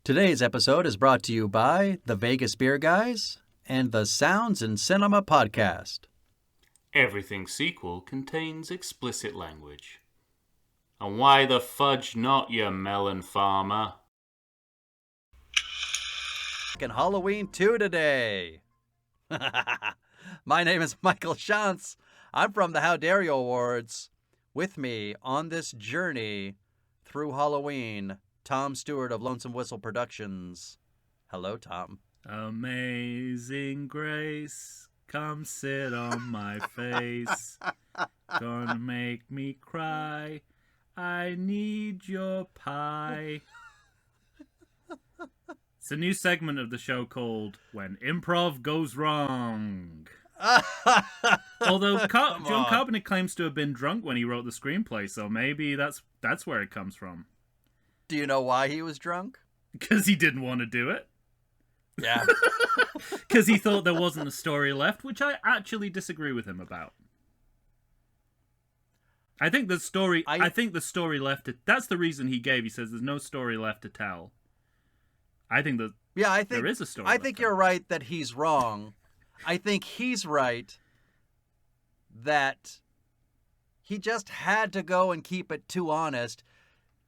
Today's episode is brought to you by the Vegas Beer Guys and the Sounds in Cinema podcast. Everything sequel contains explicit language. And why the fudge not, you melon farmer? And Halloween 2 today. My name is Michael Shantz. I'm from the How Dare You Awards. With me on this journey through Halloween, Tom Stewart of Lonesome Whistle Productions. Hello, Tom. Amazing grace, come sit on my face. Gonna make me cry. I need your pie. It's a new segment of the show called When Improv Goes Wrong. Although John Carpenter claims to have been drunk when he wrote the screenplay, so maybe that's where it comes from. Do you know why he was drunk? Because he didn't want to do it. Yeah. Because he thought there wasn't a story left, which I actually disagree with him about. I think the story left. That's the reason he gave. He says there's no story left to tell. I think there is a story. I think you're right that he's wrong. I think he's right that he just had to go and keep it too honest,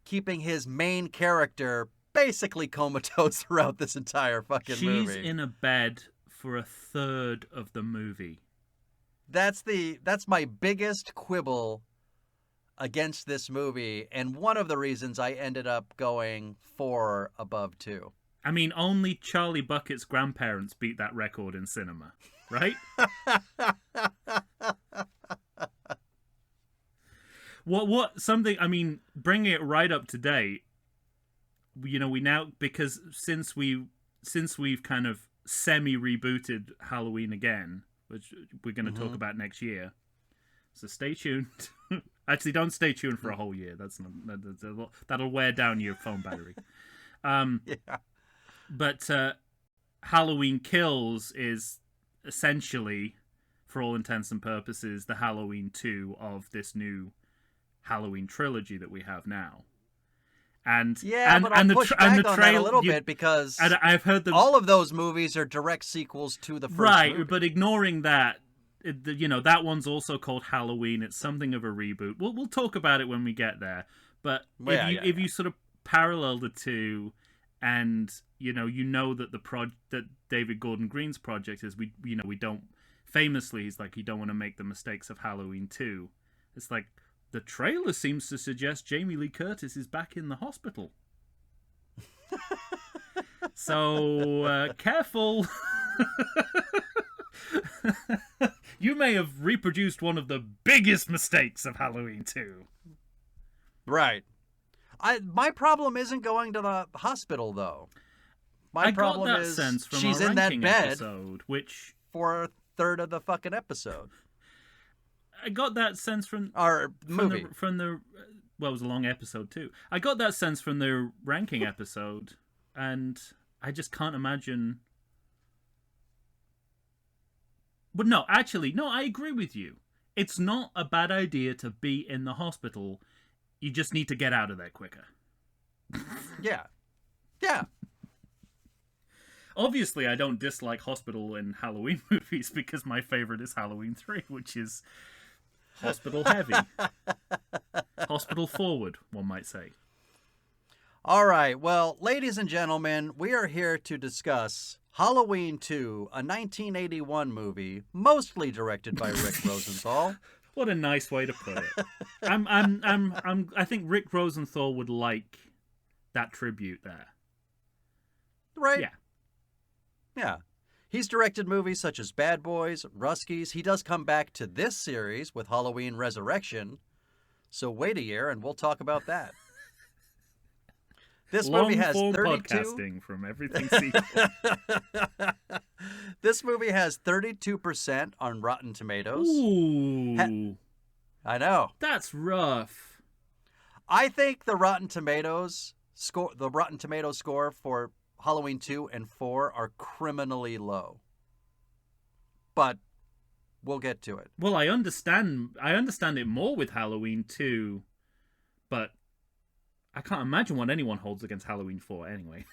keeping his main character basically comatose throughout this entire fucking movie. She's in a bed for a third of the movie. That's my biggest quibble against this movie, and one of the reasons I ended up going 4 above 2. I mean, only Charlie Bucket's grandparents beat that record in cinema, right? Bringing it right up to date, we now, because since we've kind of semi-rebooted Halloween again, which we're going to talk about next year, so stay tuned. Actually, don't stay tuned for a whole year. That'll wear down your phone battery. Yeah. But Halloween Kills is essentially, for all intents and purposes, the Halloween 2 of this new Halloween trilogy that we have now. But I'll push back on that a little bit because I've heard all of those movies are direct sequels to the first movie. But ignoring that, that one's also called Halloween. It's something of a reboot. We'll talk about it when we get there. But if you sort of parallel the two, and you know that that David Gordon Green's project is we don't, famously he's like, you don't want to make the mistakes of Halloween 2. It's like the trailer seems to suggest Jamie Lee Curtis is back in the hospital. So careful. You may have reproduced one of the biggest mistakes of Halloween 2. Right. My problem isn't going to the hospital, though. My problem is sense from she's our in that bed episode, which for a third of the fucking episode. I got that sense from our movie. Well, it was a long episode too. I got that sense from the ranking episode, and I just can't imagine. But no, I agree with you. It's not a bad idea to be in the hospital. You just need to get out of there quicker. Yeah. Obviously, I don't dislike hospital and Halloween movies because my favorite is Halloween 3, which is hospital heavy. Hospital forward, one might say. All right. Well, ladies and gentlemen, we are here to discuss Halloween 2, a 1981 movie, mostly directed by Rick Rosenthal. What a nice way to put it. I think Rick Rosenthal would like that tribute there. Right? Yeah. Yeah. He's directed movies such as Bad Boys, Ruskies. He does come back to this series with Halloween Resurrection. So wait a year and we'll talk about that. This movie has 32 podcasting from Everything Sequel. This movie has 32% on Rotten Tomatoes. Ooh. I know. That's rough. I think the Rotten Tomatoes score for Halloween 2 and 4 are criminally low. But we'll get to it. Well, I understand it more with Halloween 2, but I can't imagine what anyone holds against Halloween 4 anyway.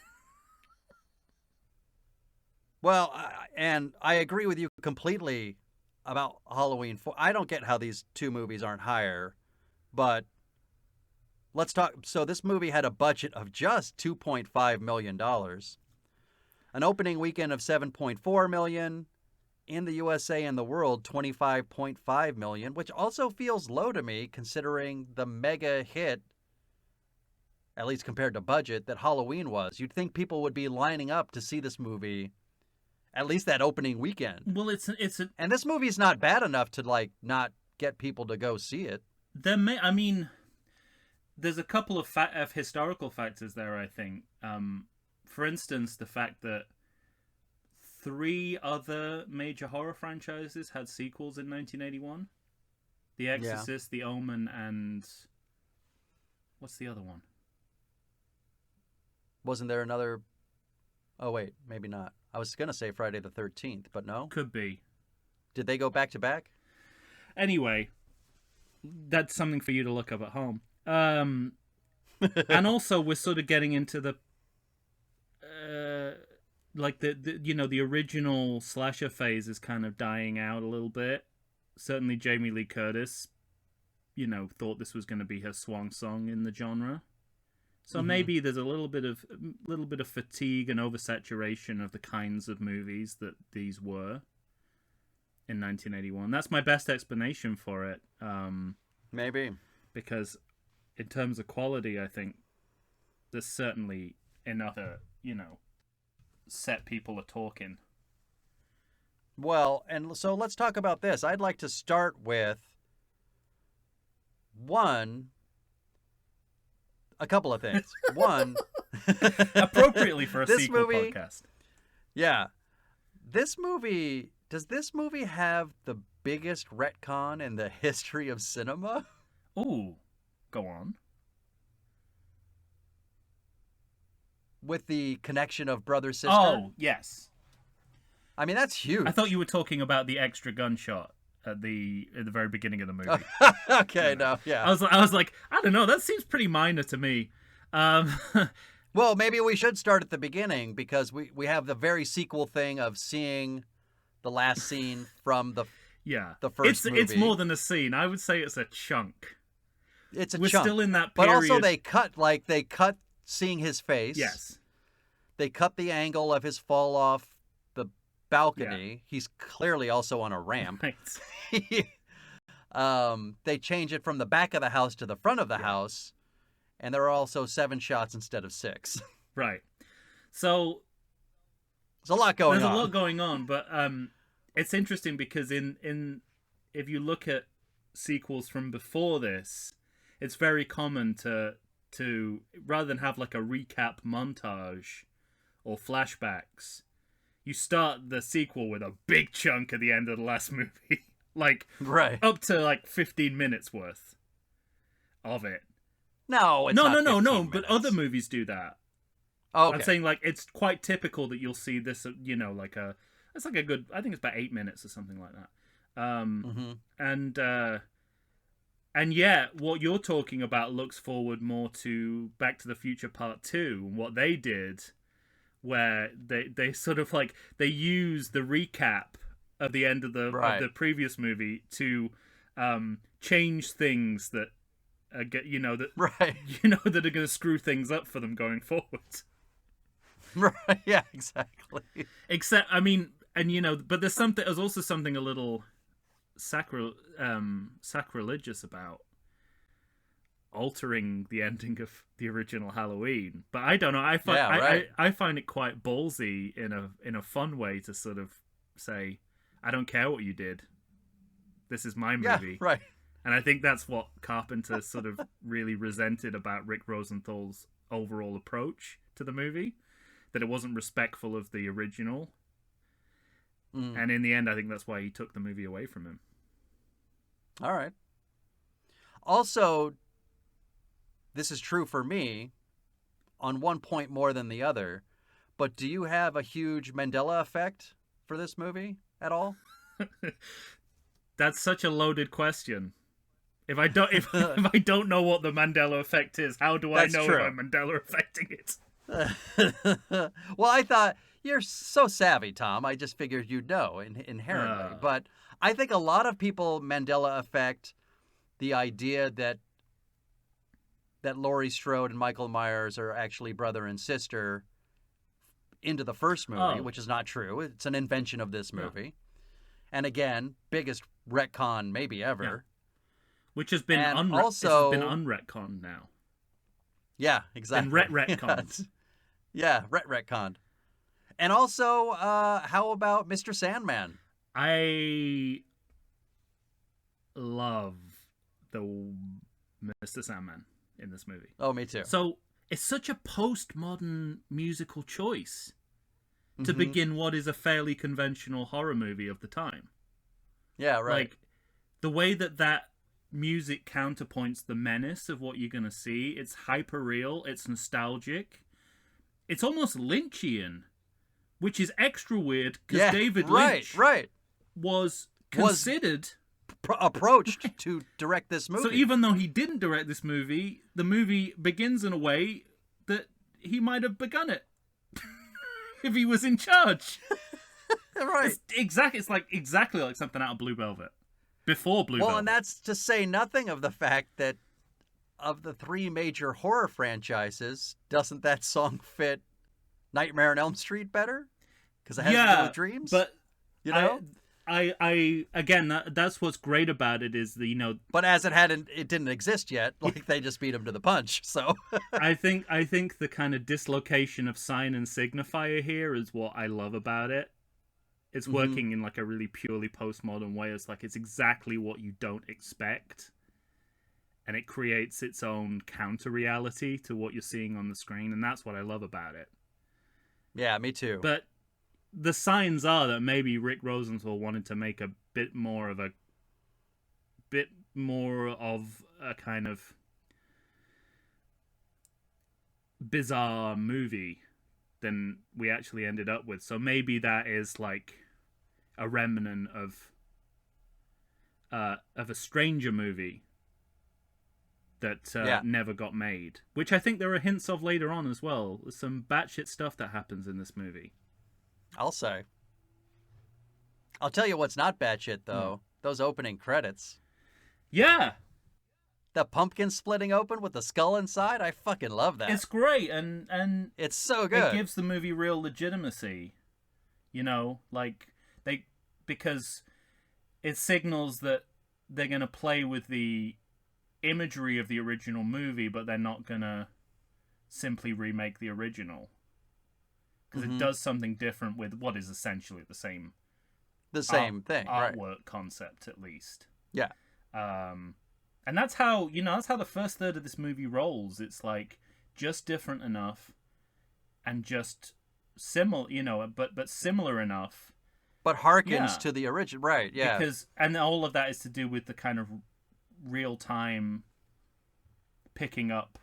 Well, and I agree with you completely about Halloween 4. I don't get how these two movies aren't higher, but let's talk. So this movie had a budget of just $2.5 million, an opening weekend of $7.4 million, in the USA and the world $25.5 million, which also feels low to me considering the mega hit, at least compared to budget, that Halloween was. You'd think people would be lining up to see this movie at least that opening weekend. Well, and this movie's not bad enough to like not get people to go see it. I mean, there's a couple of historical factors there, I think. For instance, the fact that 3 other major horror franchises had sequels in 1981. The Exorcist, The Omen, and what's the other one? Wasn't there another? Oh wait, maybe not. I was gonna say Friday the 13th, but no. Could be. Did they go back to back? Anyway, that's something for you to look up at home. And also, we're sort of getting into the like the original slasher phase is kind of dying out a little bit. Certainly, Jamie Lee Curtis, thought this was going to be her swan song in the genre. So maybe there's a little bit of fatigue and oversaturation of the kinds of movies that these were in 1981. That's my best explanation for it. Maybe because in terms of quality, I think there's certainly enough to, set people are talking. Well, and so let's talk about this. I'd like to start with a couple of things. One, appropriately for a sequel movie, podcast. Yeah. Does this movie have the biggest retcon in the history of cinema? Ooh, go on. With the connection of brother-sister? Oh, yes. I mean, that's huge. I thought you were talking about the extra gunshot at the very beginning of the movie. Okay, no, yeah. I was like, I don't know, that seems pretty minor to me. Well, maybe we should start at the beginning because we have the very sequel thing of seeing the last scene from the first movie. It's more than a scene. I would say it's a chunk. It's a We're chunk. still in that period. But also they cut seeing his face. Yes. They cut the angle of his fall off the balcony. Yeah. He's clearly also on a ramp. Right. They change it from the back of the house to the front of the house, and there are also 7 shots instead of 6. Right. So there's a lot going on. There's a lot going on, but it's interesting because in if you look at sequels from before this, it's very common to rather than have like a recap montage or flashbacks, you start the sequel with a big chunk at the end of the last movie. Like, right. Up to like 15 minutes worth of it. No, it's no, minutes. But other movies do that. Oh, okay. I'm saying like it's quite typical that you'll see this, it's like a good, I think it's about 8 minutes or something like that. And yeah, what you're talking about looks forward more to Back to the Future Part 2, and what they did, where they sort of like, they use the recap at the end of the previous movie to change things that that are going to screw things up for them going forward. Right? Yeah, exactly. Except, I mean, and but there's also something a little sacrilegious about altering the ending of the original Halloween. But I don't know. I find it quite ballsy in a fun way to sort of say, I don't care what you did. This is my movie. Yeah, right. And I think that's what Carpenter sort of really resented about Rick Rosenthal's overall approach to the movie, that it wasn't respectful of the original. And in the end, I think that's why he took the movie away from him. All right. Also, this is true for me on one point more than the other, but do you have a huge Mandela effect for this movie at all? That's such a loaded question. If I don't I don't know what the Mandela effect is, how do I know if I'm Mandela affecting it? Well, I thought, You're so savvy, Tom. I just figured you'd know inherently. But I think a lot of people Mandela effect the idea that Laurie Strode and Michael Myers are actually brother and sister into the first movie, which is not true. It's an invention of this movie. And again, biggest retcon maybe ever. Yeah. Which has been unretconned now. Yeah, exactly. And retconned. Yeah, retconned. And also, how about Mr. Sandman? I love the Mr. Sandman in this movie. Oh, me too. So it's such a postmodern musical choice to begin what is a fairly conventional horror movie of the time. Yeah, right. Like, the way that music counterpoints the menace of what you're going to see, it's hyper real, it's nostalgic, it's almost Lynchian, which is extra weird because David Lynch was considered approached to direct this movie. So even though he didn't direct this movie, the movie begins in a way that he might have begun it if he was in charge. Right. It's like exactly like something out of Blue Velvet. Before Blue Velvet. Well, and that's to say nothing of the fact that of the 3 major horror franchises, doesn't that song fit Nightmare on Elm Street better? Because it has to do with dreams? But you know? I again, that's what's great about it is the, But as it didn't exist yet. Like they just beat him to the punch. So I think the kind of dislocation of sign and signifier here is what I love about it. It's working in like a really purely postmodern way. It's like it's exactly what you don't expect, and it creates its own counter reality to what you're seeing on the screen, and that's what I love about it. Yeah, me too. But the signs are that maybe Rick Rosenthal wanted to make a bit more of a kind of bizarre movie than we actually ended up with. So maybe that is like a remnant of a Stranger movie that never got made, which I think there are hints of later on as well. There's some batshit stuff that happens in this movie. I'll tell you what's not batshit though. Those opening credits. Yeah. The pumpkin splitting open with the skull inside. I fucking love that. It's great, and it's so good. It gives the movie real legitimacy. Because it signals that they're going to play with the imagery of the original movie, but they're not going to simply remake the original. Because it does something different with what is essentially the same thing, artwork concept, at least. Yeah. And that's how the first third of this movie rolls. It's like just different enough, and just similar, but similar enough. But harkens to the original, right? Yeah. And all of that is to do with the kind of real time picking up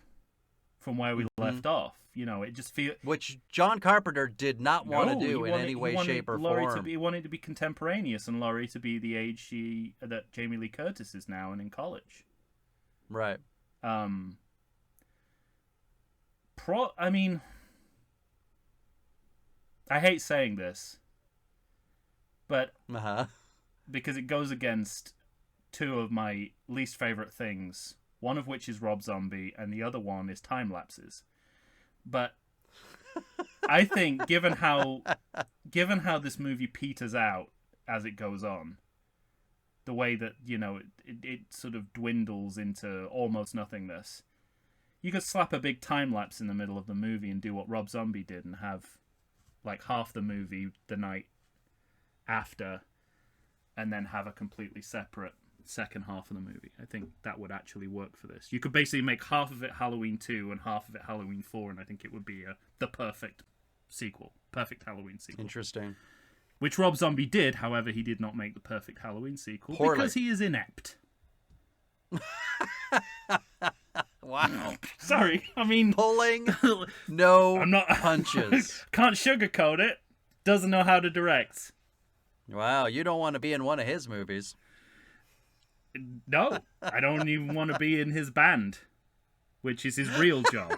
from where we left off. It just feels, which John Carpenter did not want to do in any way, shape, or form. He wanted to be contemporaneous, and Laurie to be the age that Jamie Lee Curtis is now and in college. Right. I hate saying this, but because it goes against 2 of my least favorite things, one of which is Rob Zombie, and the other one is time lapses. But I think, given how this movie peters out as it goes on, the way that it sort of dwindles into almost nothingness, you could slap a big time lapse in the middle of the movie and do what Rob Zombie did and have like half the movie the night after, and then have a completely separate second half of the movie. I think that would actually work for this. You could basically make half of it Halloween 2 and half of it Halloween 4, and I think it would be the perfect sequel. Perfect Halloween sequel. Interesting. Which Rob Zombie did, however, he did not make the perfect Halloween sequel. Poorly. Because he is inept. Wow. Sorry, I mean... Pulling no I'm not, punches. Can't sugarcoat it. Doesn't know how to direct. Wow, you don't want to be in one of his movies. No, I don't even want to be in his band, which is his real job.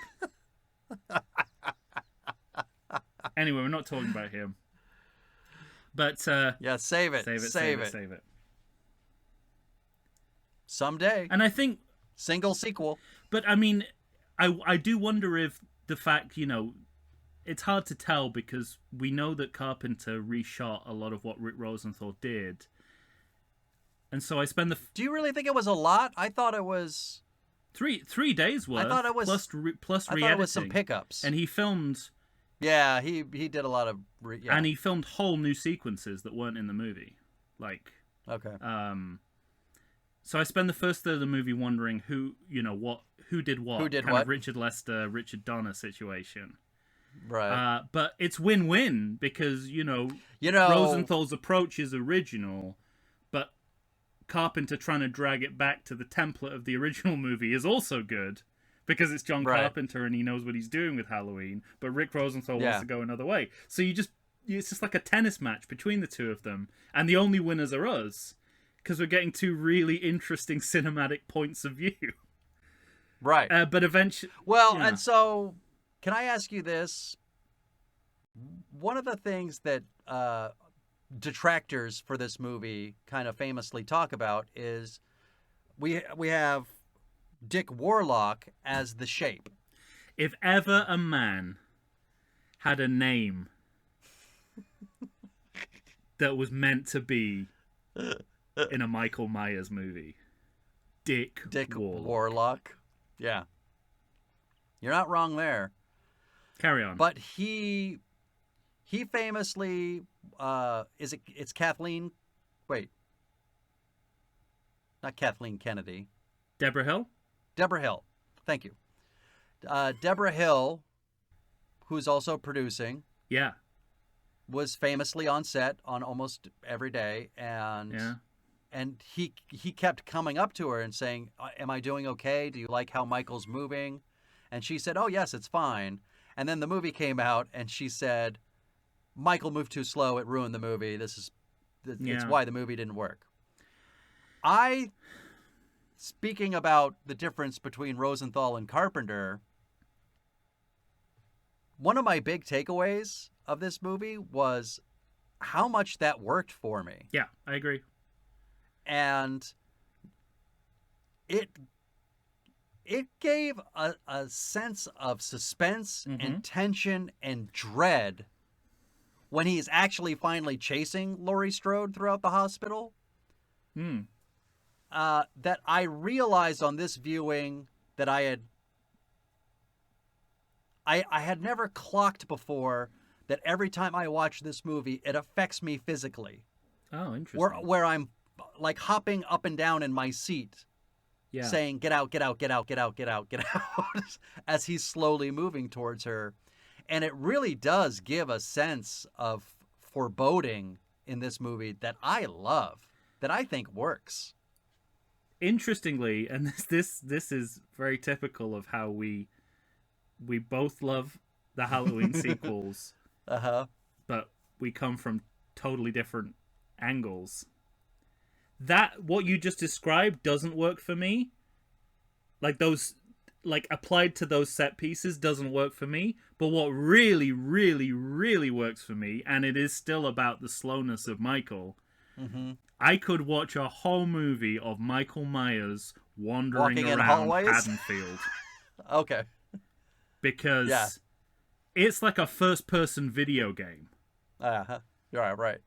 Anyway, we're not talking about him. But yeah, save it. Save it. Someday. And I think single sequel. But I mean, I do wonder if the fact, it's hard to tell because we know that Carpenter reshot a lot of what Rick Rosenthal did. And so I spend Do you really think it was a lot? I thought it was 3 days worth. I thought it was plus re-editing. I thought it was some pickups. And he filmed. Yeah, he did a lot of. And he filmed whole new sequences that weren't in the movie, Okay. So I spend the first third of the movie wondering who did what. Who did kind what? of Richard Lester, Richard Donner situation. Right. But it's win-win because Rosenthal's approach is original, but Carpenter trying to drag it back to the template of the original movie is also good because it's John Carpenter and he knows what he's doing with Halloween. But Rick Rosenthal wants to go another way, so it's just like a tennis match between the two of them, and the only winners are us because we're getting two really interesting cinematic points of view. Right. But eventually, and so. Can I ask you this? One of the things that detractors for this movie kind of famously talk about is we have Dick Warlock as the Shape. If ever a man had a name that was meant to be in a Michael Myers movie, Dick Warlock. Yeah. You're not wrong there. Carry on. But he famously it's Kathleen. Wait, not Kathleen Kennedy. Deborah Hill. Deborah Hill. Thank you. Deborah Hill, who's also producing. Yeah. Was famously on set on almost every day, and he kept coming up to her and saying, "Am I doing okay? Do you like how Michael's moving?" And she said, "Oh yes, it's fine." And then the movie came out, and she said, "Michael moved too slow. It ruined the movie. It's why the movie didn't work." Speaking about the difference between Rosenthal and Carpenter, one of my big takeaways of this movie was how much that worked for me. Yeah, I agree. And it gave a sense of suspense and tension and dread when he's actually finally chasing Laurie Strode throughout the hospital. That I realized on this viewing that I had never clocked before that every time I watch this movie, it affects me physically. Oh, interesting. Where I'm like hopping up and down in my seat. Yeah. Saying, "Get out, get out, get out, get out, get out, get out," as he's slowly moving towards her. And it really does give a sense of foreboding in this movie that I love, that I think works. Interestingly, and this is very typical of how we both love the Halloween sequels, but we come from totally different angles. That what you just described doesn't work for me. Applied to those set pieces doesn't work for me. But what really, really, really works for me, and it is still about the slowness of Michael. I could watch a whole movie of Michael Myers wandering around Haddonfield. Okay. Because it's like a first-person video game. You're right.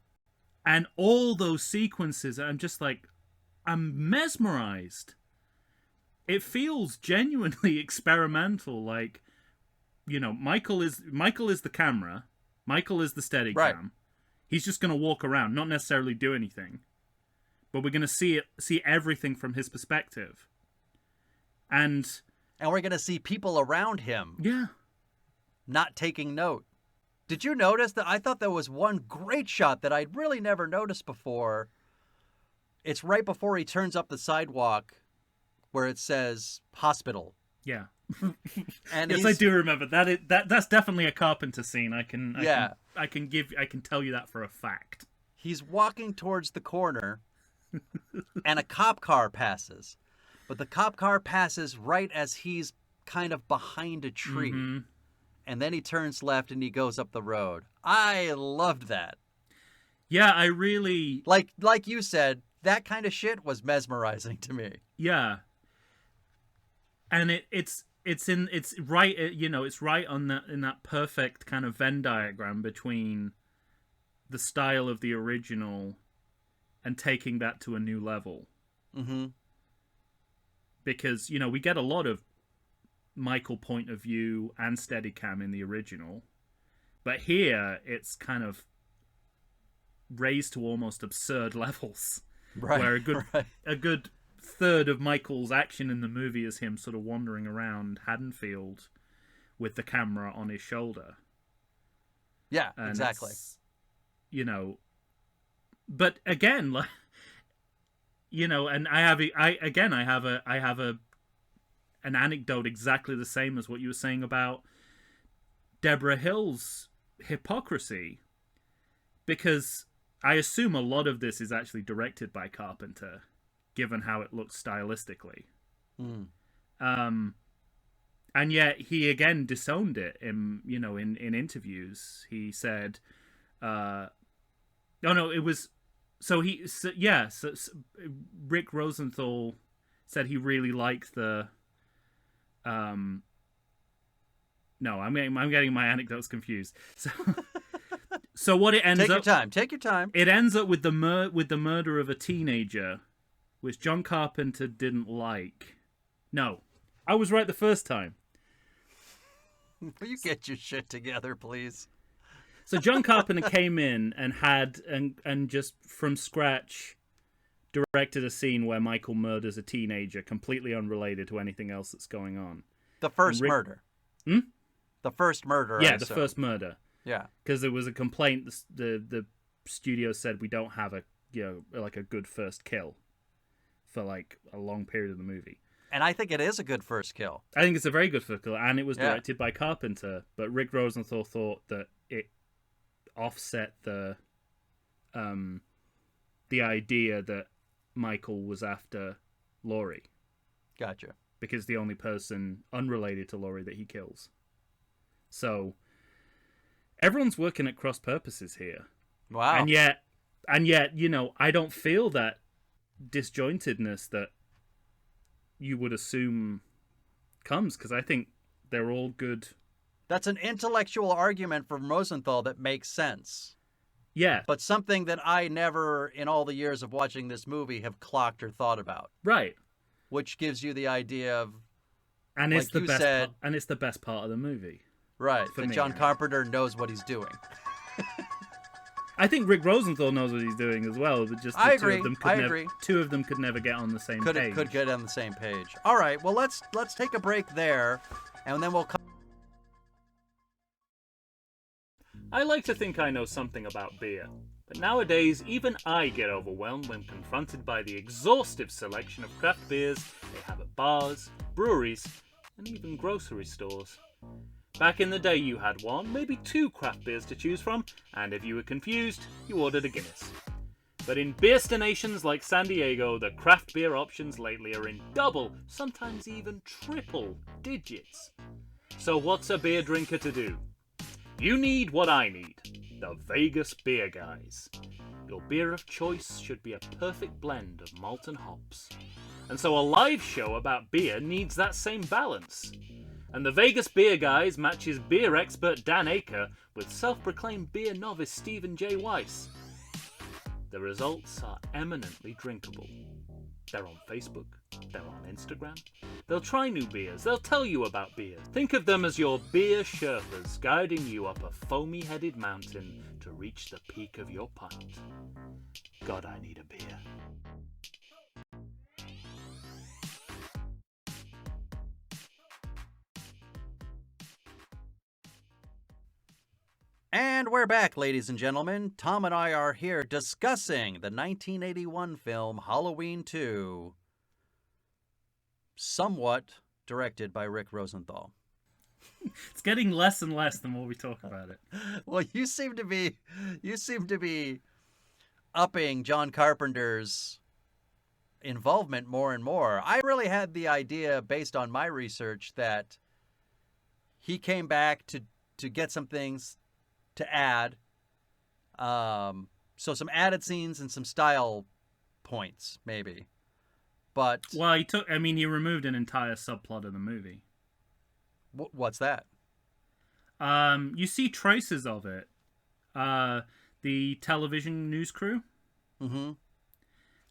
And all those sequences, I'm mesmerized. It feels genuinely experimental. Michael is the camera. Michael is the Steadicam. Right. He's just going to walk around, not necessarily do anything. But we're going to see everything from his perspective. And we're going to see people around him. Yeah. Not taking note. Did you notice that? I thought there was one great shot that I'd really never noticed before. It's right before he turns up the sidewalk where it says hospital. Yeah. And yes, I do remember that. That's definitely a Carpenter scene. I can tell you that for a fact. He's walking towards the corner and a cop car passes. But the cop car passes right as he's kind of behind a tree. and then he turns left and he goes up the road. I loved that. Yeah, I really like you said, that kind of shit was mesmerizing to me. Yeah. And it's right, it's right on that, in that perfect kind of Venn diagram between the style of the original and taking that to a new level. Mm-hmm. Because, we get a lot of Michael point of view and Steadicam in the original. But here, it's kind of raised to almost absurd levels. Right. Where a good third of Michael's action in the movie is him sort of wandering around Haddonfield with the camera on his shoulder. Yeah, and exactly. But again, like, and I have an anecdote exactly the same as what you were saying about Deborah Hill's hypocrisy, because I assume a lot of this is actually directed by Carpenter, given how it looks stylistically. And yet he again disowned it in interviews. He said, Rick Rosenthal said he really liked the. No, I'm getting my anecdotes confused. So what it ends up... Take your time. It ends up with the murder of a teenager, which John Carpenter didn't like. No, I was right the first time. Will you get your shit together, please? So John Carpenter came in and had and just from scratch directed a scene where Michael murders a teenager, completely unrelated to anything else that's going on. The first murder. The first murder. Yeah, the first murder. Yeah, because there was a complaint. The studio said we don't have a good first kill for like a long period of the movie. And I think it is a good first kill. I think it's a very good first kill, and it was directed by Carpenter. But Rick Rosenthal thought that it offset the idea that Michael was after Laurie. Gotcha. Because the only person unrelated to Laurie that he kills. So everyone's working at cross purposes here. Wow. And yet, I don't feel that disjointedness that you would assume comes, because I think they're all good. That's an intellectual argument from Rosenthal that makes sense. Yeah. But something that I never, in all the years of watching this movie, have clocked or thought about. Right. Which gives you the idea of, and it's the best part, and it's the best part of the movie. Right. That John Carpenter knows what he's doing. I think Rick Rosenthal knows what he's doing as well, but just I agree. Two of them could never get on the same page. Could get on the same page. All right. Well, let's take a break there, and then we'll come. I like to think I know something about beer, but nowadays even I get overwhelmed when confronted by the exhaustive selection of craft beers they have at bars, breweries, and even grocery stores. Back in the day you had one, maybe two craft beers to choose from, and if you were confused, you ordered a Guinness. But in beerstinations like San Diego, the craft beer options lately are in double, sometimes even triple digits. So what's a beer drinker to do? You need what I need, the Vegas Beer Guys. Your beer of choice should be a perfect blend of malt and hops. And so a live show about beer needs that same balance. And the Vegas Beer Guys matches beer expert Dan Aker with self-proclaimed beer novice Stephen J. Weiss. The results are eminently drinkable. They're on Facebook, they're on Instagram. They'll try new beers, they'll tell you about beer. Think of them as your beer Sherpas guiding you up a foamy-headed mountain to reach the peak of your pint. God, I need a beer. And we're back, ladies and gentlemen. Tom and I are here discussing the 1981 film Halloween 2, somewhat directed by Rick Rosenthal. It's getting less and less the more we talk about it. Well, you seem to be upping John Carpenter's involvement more and more. I really had the idea, based on my research, that he came back to to get some things to add. So some added scenes and some style points, maybe. But well, he removed an entire subplot of the movie. What's that? You see traces of it. The television news crew. Mm-hmm.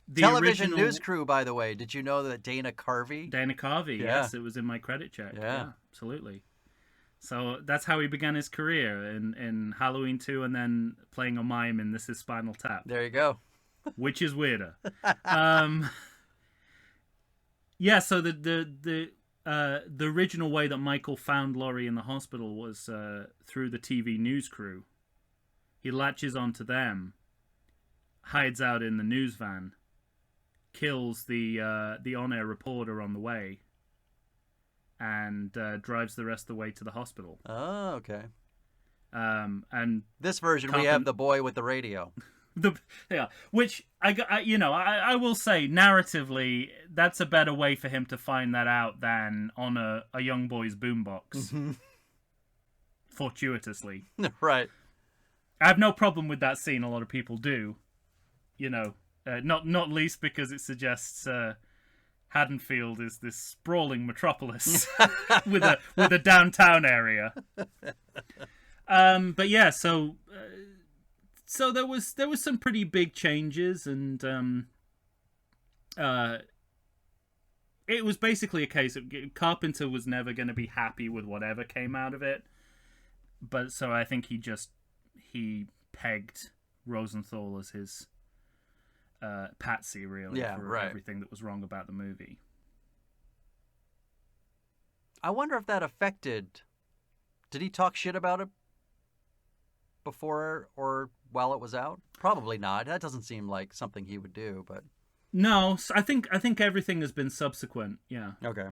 The television news crew, by the way. Did you know that Dana Carvey? Dana Carvey, yes, it was in my credit check. Yeah, absolutely. So that's how he began his career in Halloween 2, and then playing a mime in This Is Spinal Tap. There you go. Which is weirder. Yeah. So the original way that Michael found Laurie in the hospital was through the TV news crew. He latches onto them, hides out in the news van, kills the on-air reporter on the way, and drives the rest of the way to the hospital. Oh, okay. And this version we have the boy with the radio. Which I will say narratively that's a better way for him to find that out than on a young boy's boombox. Mm-hmm. Fortuitously, right. I have no problem with that scene. A lot of people do, not least because it suggests Haddonfield is this sprawling metropolis with a downtown area. But yeah, so there was some pretty big changes, and it was basically a case of Carpenter was never going to be happy with whatever came out of it. But so I think he pegged Rosenthal as his patsy, really, for everything that was wrong about the movie. I wonder if that affected... Did he talk shit about it before or while it was out? Probably not. That doesn't seem like something he would do, but... No, I think everything has been subsequent, yeah. Okay.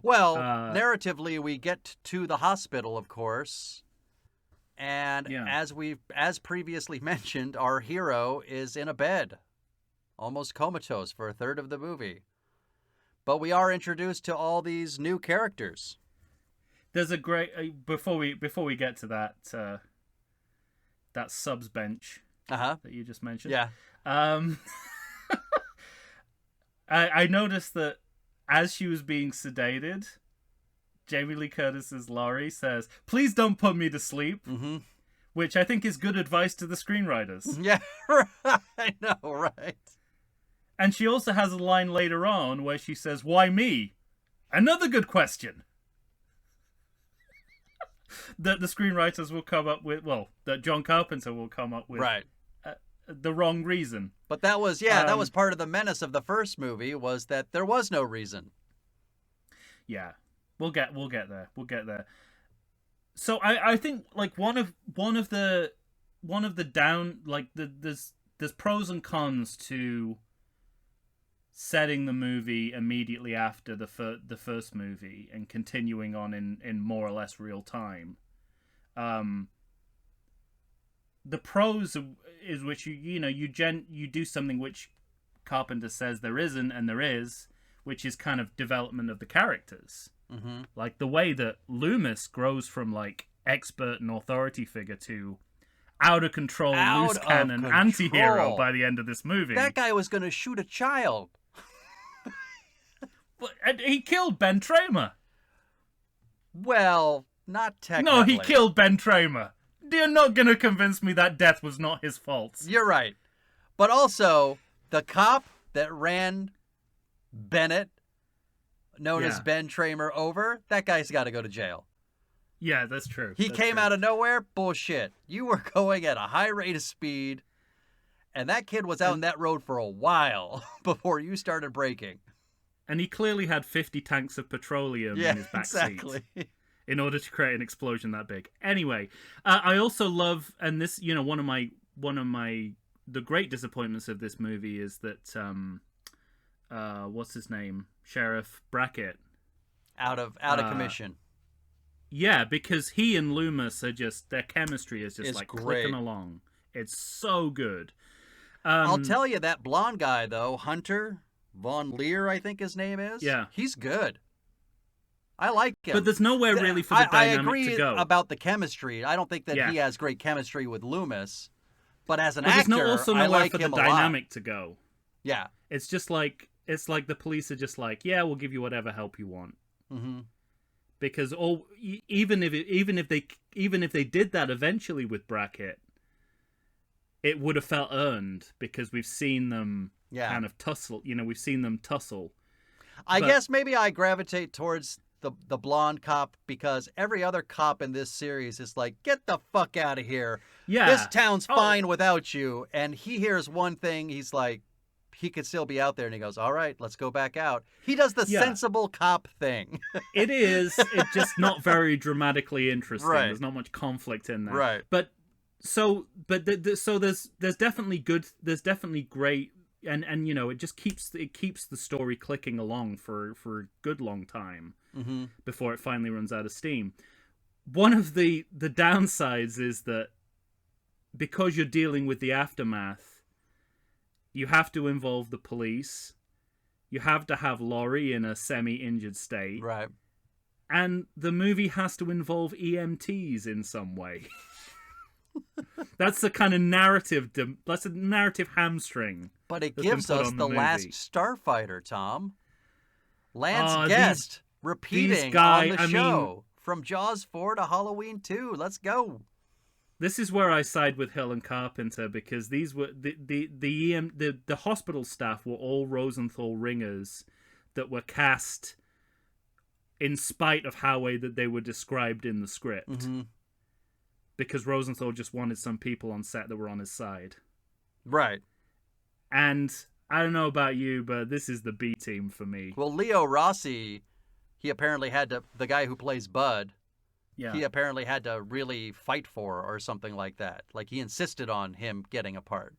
Well, narratively, we get to the hospital, of course, and as previously mentioned, our hero is in a bed, almost comatose for a third of the movie. But we are introduced to all these new characters. There's a great before we get to that subs bench that you just mentioned. Yeah. I noticed that as she was being sedated, Jamie Lee Curtis's Laurie says, "Please don't put me to sleep," which I think is good advice to the screenwriters. Yeah, right. I know, right? And she also has a line later on where she says, "Why me? Another good question." That the screenwriters will come up with, that John Carpenter will come up with, right? The wrong reason. But that was that was part of the menace of the first movie, was that there was no reason. Yeah, we'll get there. So I think like one of the down, like there's pros and cons to setting the movie immediately after the first movie and continuing on in more or less real time. The pros is which you do something which Carpenter says there isn't, and there is, which is kind of development of the characters. Mm-hmm. Like the way that Loomis grows from like expert and authority figure to out of control, loose cannon anti-hero by the end of this movie. That guy was going to shoot a child. And he killed Ben Tramer. Well, not technically. No, he killed Ben Tramer. You're not going to convince me that death was not his fault. You're right. But also, the cop that ran Bennett, known as Ben Tramer, over, that guy's got to go to jail. Yeah, that's true. He came out of nowhere? Bullshit. You were going at a high rate of speed, and that kid was out on that road for a while before you started braking. And he clearly had 50 tanks of petroleum in his back seat in order to create an explosion that big. Anyway, I also love, and this, one of the great disappointments of this movie is that what's his name, Sheriff Brackett, out of commission. Yeah, because he and Loomis are their chemistry is just like great. Clicking along. It's so good. I'll tell you, that blonde guy though, Hunter Von Leer, I think his name is. Yeah, he's good. I like him. But there's nowhere really for the dynamic I agree to go. about the chemistry. I don't think that he has great chemistry with Loomis. But as an actor, there's also I nowhere like for him the a lot. dynamic to go. Yeah. It's just like the police are just like, yeah, we'll give you whatever help you want. Mm-hmm. Because even if they did that eventually with Brackett, it would have felt earned because we've seen them kind of tussle. We've seen them tussle. I guess maybe I gravitate towards the blonde cop because every other cop in this series is like, get the fuck out of here. Yeah. This town's fine without you. And he hears one thing, he's like, he could still be out there, and he goes, all right, let's go back out. He does the sensible cop thing. It's just not very dramatically interesting. Right. There's not much conflict in there. Right. So there's definitely great, and it just keeps the story clicking along for a good long time before it finally runs out of steam. One of the downsides is that because you're dealing with the aftermath, you have to involve the police. You have to have Laurie in a semi-injured state. Right. And the movie has to involve EMTs in some way. That's the kind of narrative. That's a narrative hamstring. But it gives us the last Starfighter, Tom. Lance Guest repeating on the show. From Jaws 4 to Halloween 2. Let's go. This is where I side with Hill and Carpenter because these were the hospital staff were all Rosenthal ringers that were cast in spite of how that they were described in the script. Mm-hmm. Because Rosenthal just wanted some people on set that were on his side. Right. And I don't know about you, but this is the B team for me. Well, Leo Rossi, he apparently had to, the guy who plays Bud, he apparently had to really fight for or something like that. Like he insisted on him getting a part.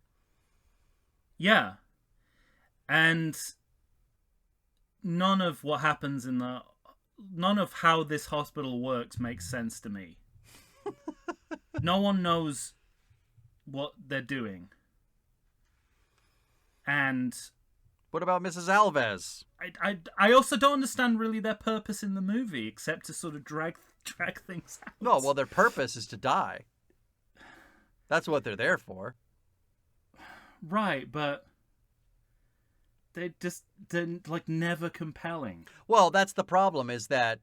Yeah. And none of what happens none of how this hospital works makes sense to me. No one knows what they're doing. And what about Mrs. Alves? I also don't understand really their purpose in the movie, except to sort of drag things out. No, well, their purpose is to die. That's what they're there for. Right, but they're like never compelling. Well, that's the problem, is that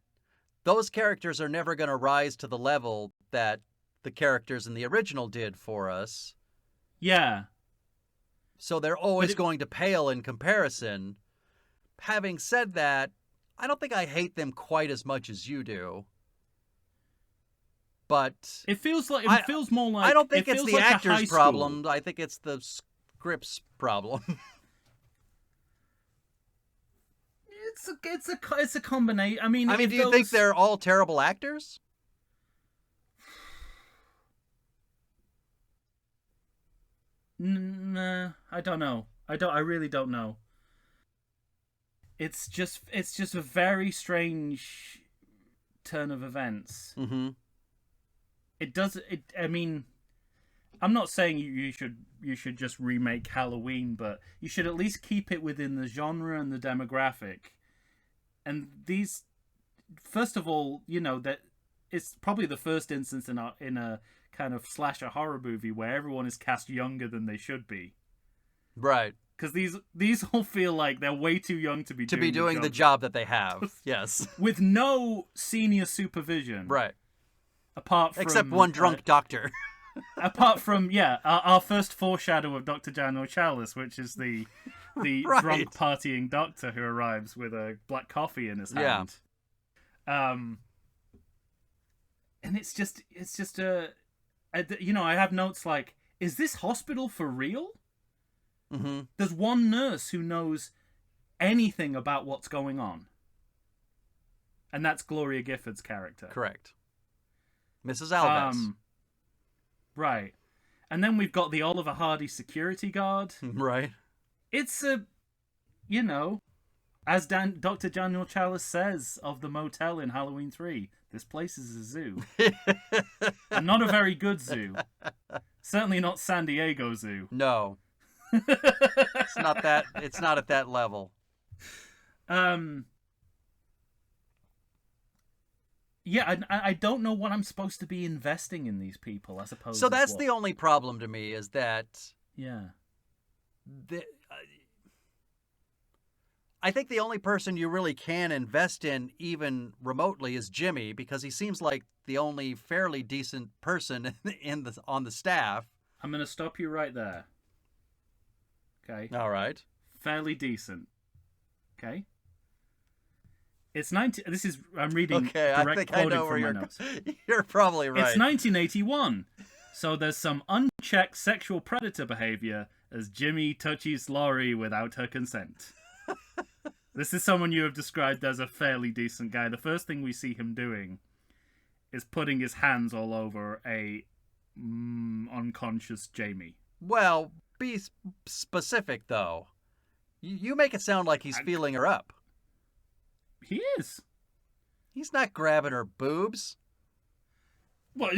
those characters are never going to rise to the level that the characters in the original did for us. Yeah. So they're always going to pale in comparison. Having said that, I don't think I hate them quite as much as you do. But it feels more like I don't think it's the actor's problem. I think it's the script's problem. It's a combination. I mean, do you think they're all terrible actors? Nah, I don't know. I really don't know. It's just a very strange turn of events. Mm-hmm. I mean, I'm not saying you should just remake Halloween, but you should at least keep it within the genre and the demographic. And these, first of all, that it's probably the first instance in a kind of slasher horror movie where everyone is cast younger than they should be. Right. Because these all feel like they're way too young to be doing the job that they have. Yes. With no senior supervision. Right. Except one drunk doctor. Apart from, our first foreshadow of Dr. Daniel Chalice, which is the right. drunk partying doctor who arrives with a black coffee in his hand. Yeah. And it's just I have notes like, is this hospital for real? Mm-hmm. There's one nurse who knows anything about what's going on. And that's Gloria Gifford's character. Correct. Mrs. Alves. Right. And then we've got the Oliver Hardy security guard. Right. It's as Dr. Daniel Chalice says of the motel in Halloween 3, this place is a zoo. And not a very good zoo. Certainly not San Diego Zoo. No. It's not that. It's not at that level. Yeah, I don't know what I'm supposed to be investing in these people, I suppose. So that's the only problem to me, is that yeah. I think the only person you really can invest in even remotely is Jimmy, because he seems like the only fairly decent person on the staff. I'm going to stop you right there. Okay. All right. Fairly decent. Okay. It's 19. This is I'm reading direct quoting from my notes. You're probably right. It's 1981, so there's some unchecked sexual predator behavior as Jimmy touches Laurie without her consent. This is someone you have described as a fairly decent guy. The first thing we see him doing is putting his hands all over a unconscious Jamie. Well, be specific, though. You make it sound like he's feeling her up. He is. He's not grabbing her boobs. What?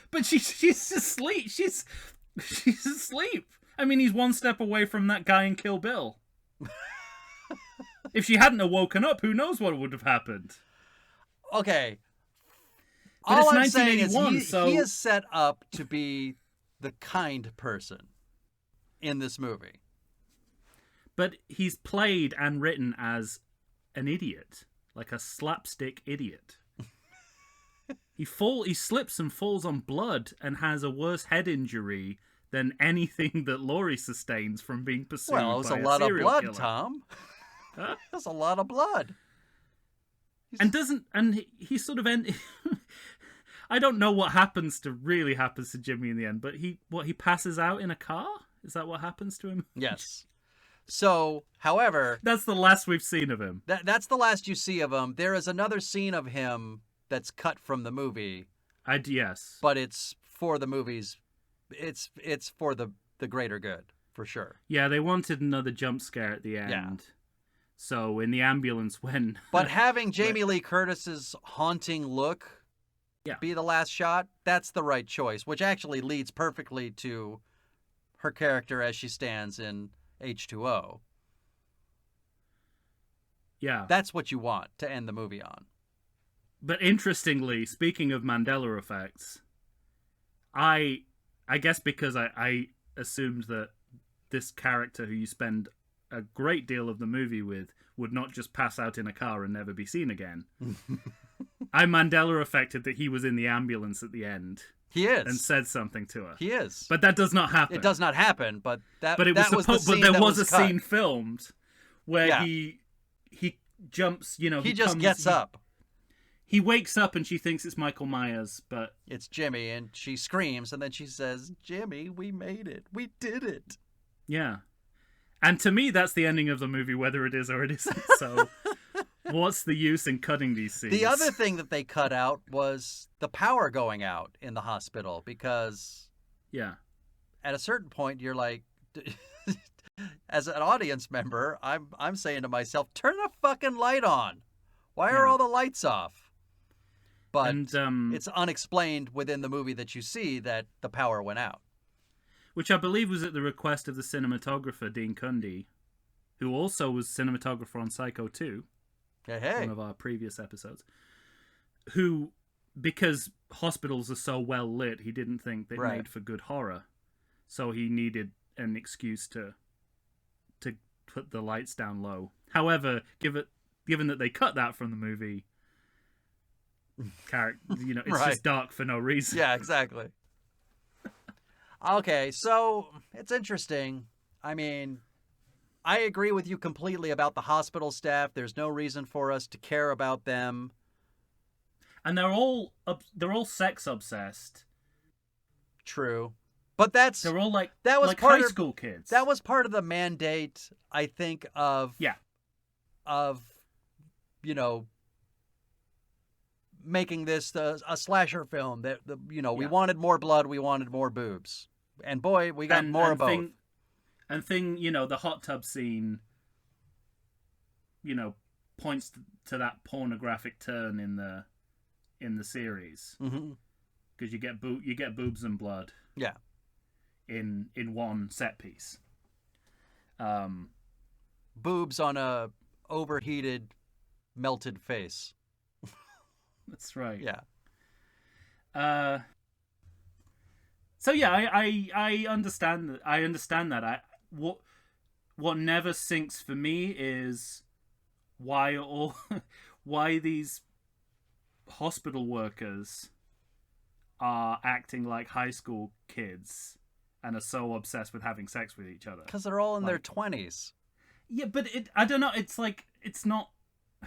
But she's asleep. She's asleep. I mean, he's one step away from that guy in Kill Bill. If she hadn't woken up, who knows what would have happened? Okay. But all it's I'm saying is he is set up to be the kind person in this movie. But he's played and written as an idiot, like a slapstick idiot. He slips and falls on blood and has a worse head injury than anything that Laurie sustains from being pursued by a serial killer. Well, it was a lot of blood, Tom. Huh? That's a lot of blood. He sort of I don't know what really happens to Jimmy in the end, but he passes out in a car? Is that what happens to him? Yes. So, however, that's the last we've seen of him. That's the last you see of him. There is another scene of him that's cut from the movie. Yes. But it's for the movies. It's for the greater good, for sure. Yeah, they wanted another jump scare at the end. Yeah. So in the ambulance But having Jamie Lee Curtis's haunting look be the last shot, that's the right choice, which actually leads perfectly to her character as she stands in H2O. Yeah. That's what you want to end the movie on. But interestingly, speaking of Mandela effects, I guess because I assumed that this character who you spend a great deal of the movie with would not just pass out in a car and never be seen again. I Mandela affected that he was in the ambulance at the end. He is. And said something to her. He is. But that does not happen. It does not happen, but that was the scene. But there was a cut. scene filmed where he jumps, he just gets up. He wakes up and she thinks it's Michael Myers, but it's Jimmy, and she screams, and then she says, "Jimmy, we made it. We did it." Yeah. And to me, that's the ending of the movie, whether it is or it isn't. So what's the use in cutting these scenes? The other thing that they cut out was the power going out in the hospital, because at a certain point, you're like, as an audience member, I'm saying to myself, turn the fucking light on. Why are all the lights off? But it's unexplained within the movie that you see that the power went out. Which I believe was at the request of the cinematographer, Dean Cundy, who also was cinematographer on Psycho 2, one of our previous episodes, who, because hospitals are so well lit, he didn't think they made for good horror. So he needed an excuse to put the lights down low. However, given that they cut that from the movie, it's just dark for no reason. Yeah, exactly. Okay, so it's interesting. I mean, I agree with you completely about the hospital staff. There's no reason for us to care about them. And they're all sex obsessed. True. But they're all like part high school kids. That was part of the mandate, I think, of making this a slasher film. That we wanted more blood, we wanted more boobs, and boy, we got more of both. The hot tub scene, points to that pornographic turn in the series, because you get boobs and blood. Yeah. In one set piece. Boobs on a overheated, melted face. That's right. Yeah. So yeah, I understand that. I understand that. What never sinks for me is why these hospital workers are acting like high school kids and are so obsessed with having sex with each other. Because they're all in their 20s. Yeah, but I don't know. It's like it's not.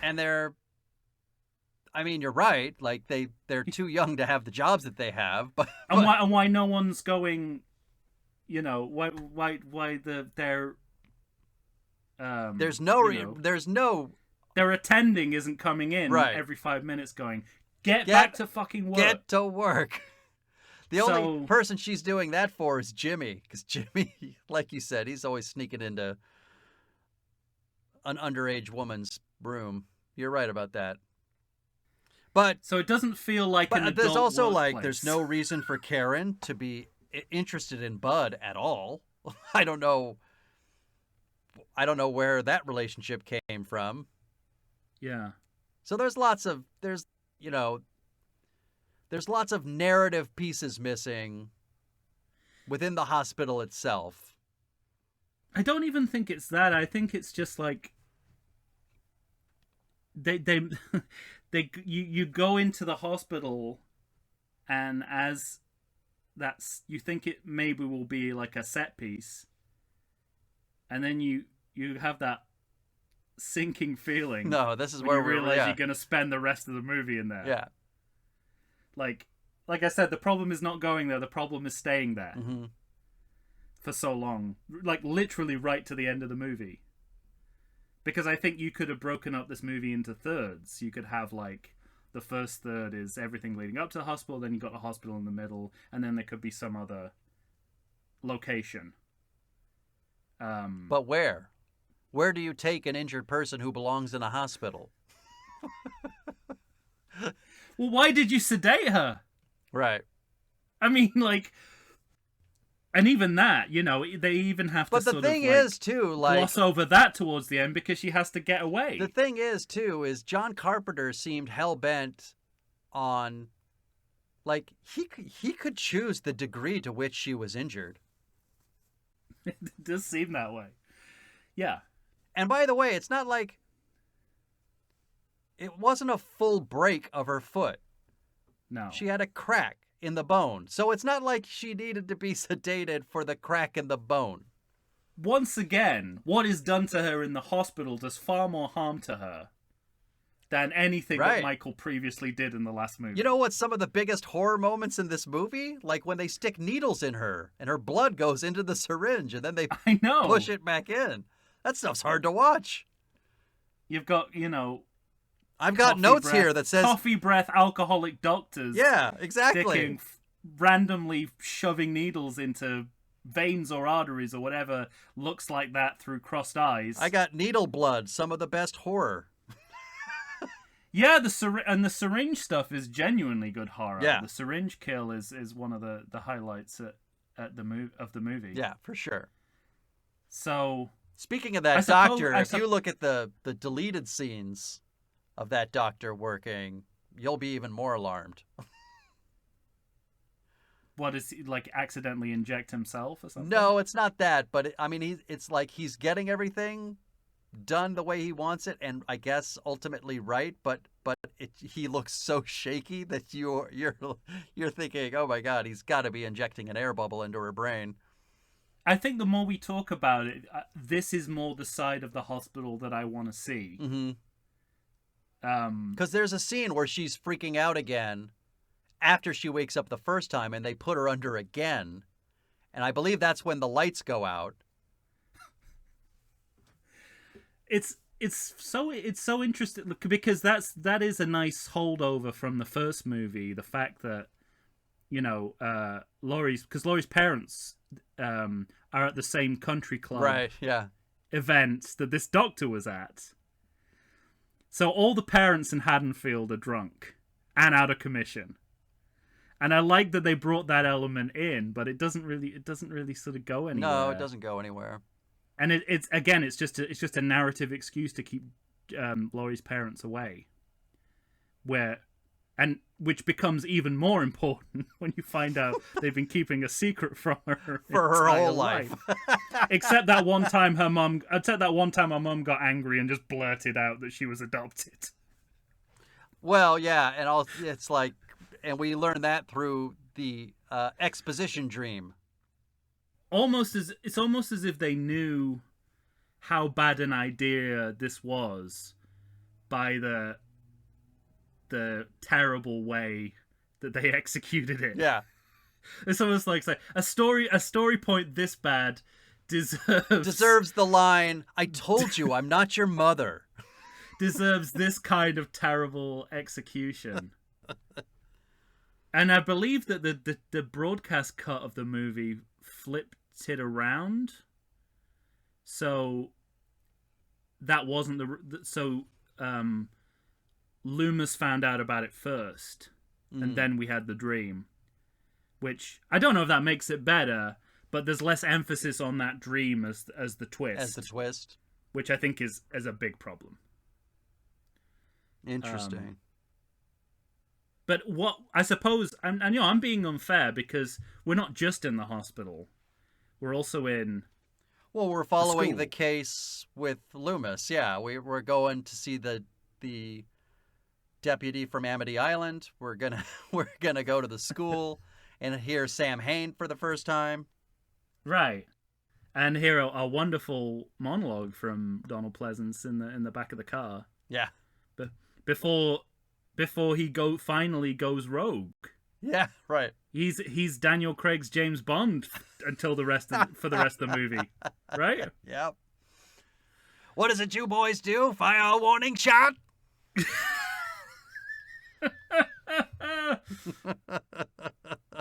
And I mean, you're right. Like they're too young to have the jobs that they have. But why no one's going? You know why they're. There's no. Their attending isn't coming in every 5 minutes going, get back to fucking work. Get to work. The only person she's doing that for is Jimmy. Because Jimmy, like you said, he's always sneaking into an underage woman's room. You're right about that. But so it doesn't feel like an adult there's also workplace. There's no reason for Karen to be interested in Bud at all. I don't know where that relationship came from. Yeah. So there's lots of narrative pieces missing within the hospital itself. I don't even think it's that. I think it's just like you go into the hospital, and as you think it maybe will be like a set piece, and then you have that sinking feeling. No, this is where you realize you're going to spend the rest of the movie in there. Yeah. Like I said, the problem is not going there. The problem is staying there for so long, like literally right to the end of the movie. Because I think you could have broken up this movie into thirds. You could have like the first third is everything leading up to the hospital, then you got the hospital in the middle, and then there could be some other location. But where? Where do you take an injured person who belongs in a hospital? Well, why did you sedate her? Right. I mean, like, and even that, they even have to sort of, gloss over that towards the end because she has to get away. The thing is, too, is John Carpenter seemed hell-bent on, like, he could choose the degree to which she was injured. It does seem that way. Yeah. And by the way, it's not like it wasn't a full break of her foot. No. She had a crack in the bone. So it's not like she needed to be sedated for the crack in the bone. Once again, what is done to her in the hospital does far more harm to her than anything that Michael previously did in the last movie. You know what's some of the biggest horror moments in this movie? Like when they stick needles in her and her blood goes into the syringe and then they push it back in. That stuff's hard to watch. You've got, I've got notes here that says coffee breath alcoholic doctors. Yeah, exactly. Randomly shoving needles into veins or arteries or whatever looks like that through crossed eyes. I got needle blood, some of the best horror. Yeah, the syringe stuff is genuinely good horror. Yeah. The syringe kill is one of the highlights of the movie. Yeah, for sure. So, speaking of that doctor, if you look at the deleted scenes of that doctor working, you'll be even more alarmed. What is he, like, accidentally inject himself or something? No, it's not that, but it's like he's getting everything done the way he wants it, and I guess ultimately right, but he looks so shaky that you're thinking, oh my god, he's got to be injecting an air bubble into her brain. I think the more we talk about it, this is more the side of the hospital that I want to see. Because there's a scene where she's freaking out again after she wakes up the first time, and they put her under again, and I believe that's when the lights go out. It's so interesting because that is a nice holdover from the first movie. The fact that Laurie's parents are at the same country club events that this doctor was at. So all the parents in Haddonfield are drunk and out of commission. And I like that they brought that element in, but it doesn't really sort of go anywhere. No, it doesn't go anywhere. And it's just a narrative excuse to keep Laurie's parents away. Where And which becomes even more important when you find out they've been keeping a secret from her for her whole life. Except that one time her mum got angry and just blurted out that she was adopted. Well, yeah, and it's like, and we learned that through the exposition dream. It's almost as if they knew how bad an idea this was by the terrible way that they executed it. Yeah. It's almost like a story point this bad deserves the line, "I told you I'm not your mother." Deserves this kind of terrible execution. And I believe that the broadcast cut of the movie flipped it around. So that wasn't Loomis found out about it first, and then we had the dream, which I don't know if that makes it better, but there's less emphasis on that dream as the twist. As the twist. Which I think is a big problem. Interesting. But what I suppose, and I'm being unfair because we're not just in the hospital, we're also in. Well, we're following the case with Loomis. Yeah, we're going to see the deputy from Amity Island. We're gonna go to the school and hear Sam Hain for the first time. Right, and hear a wonderful monologue from Donald Pleasence in the back of the car. Yeah, but before he finally goes rogue. Yeah, right. He's Daniel Craig's James Bond until the rest of the movie, right? Yep. What is it you boys do? Fire a warning shot?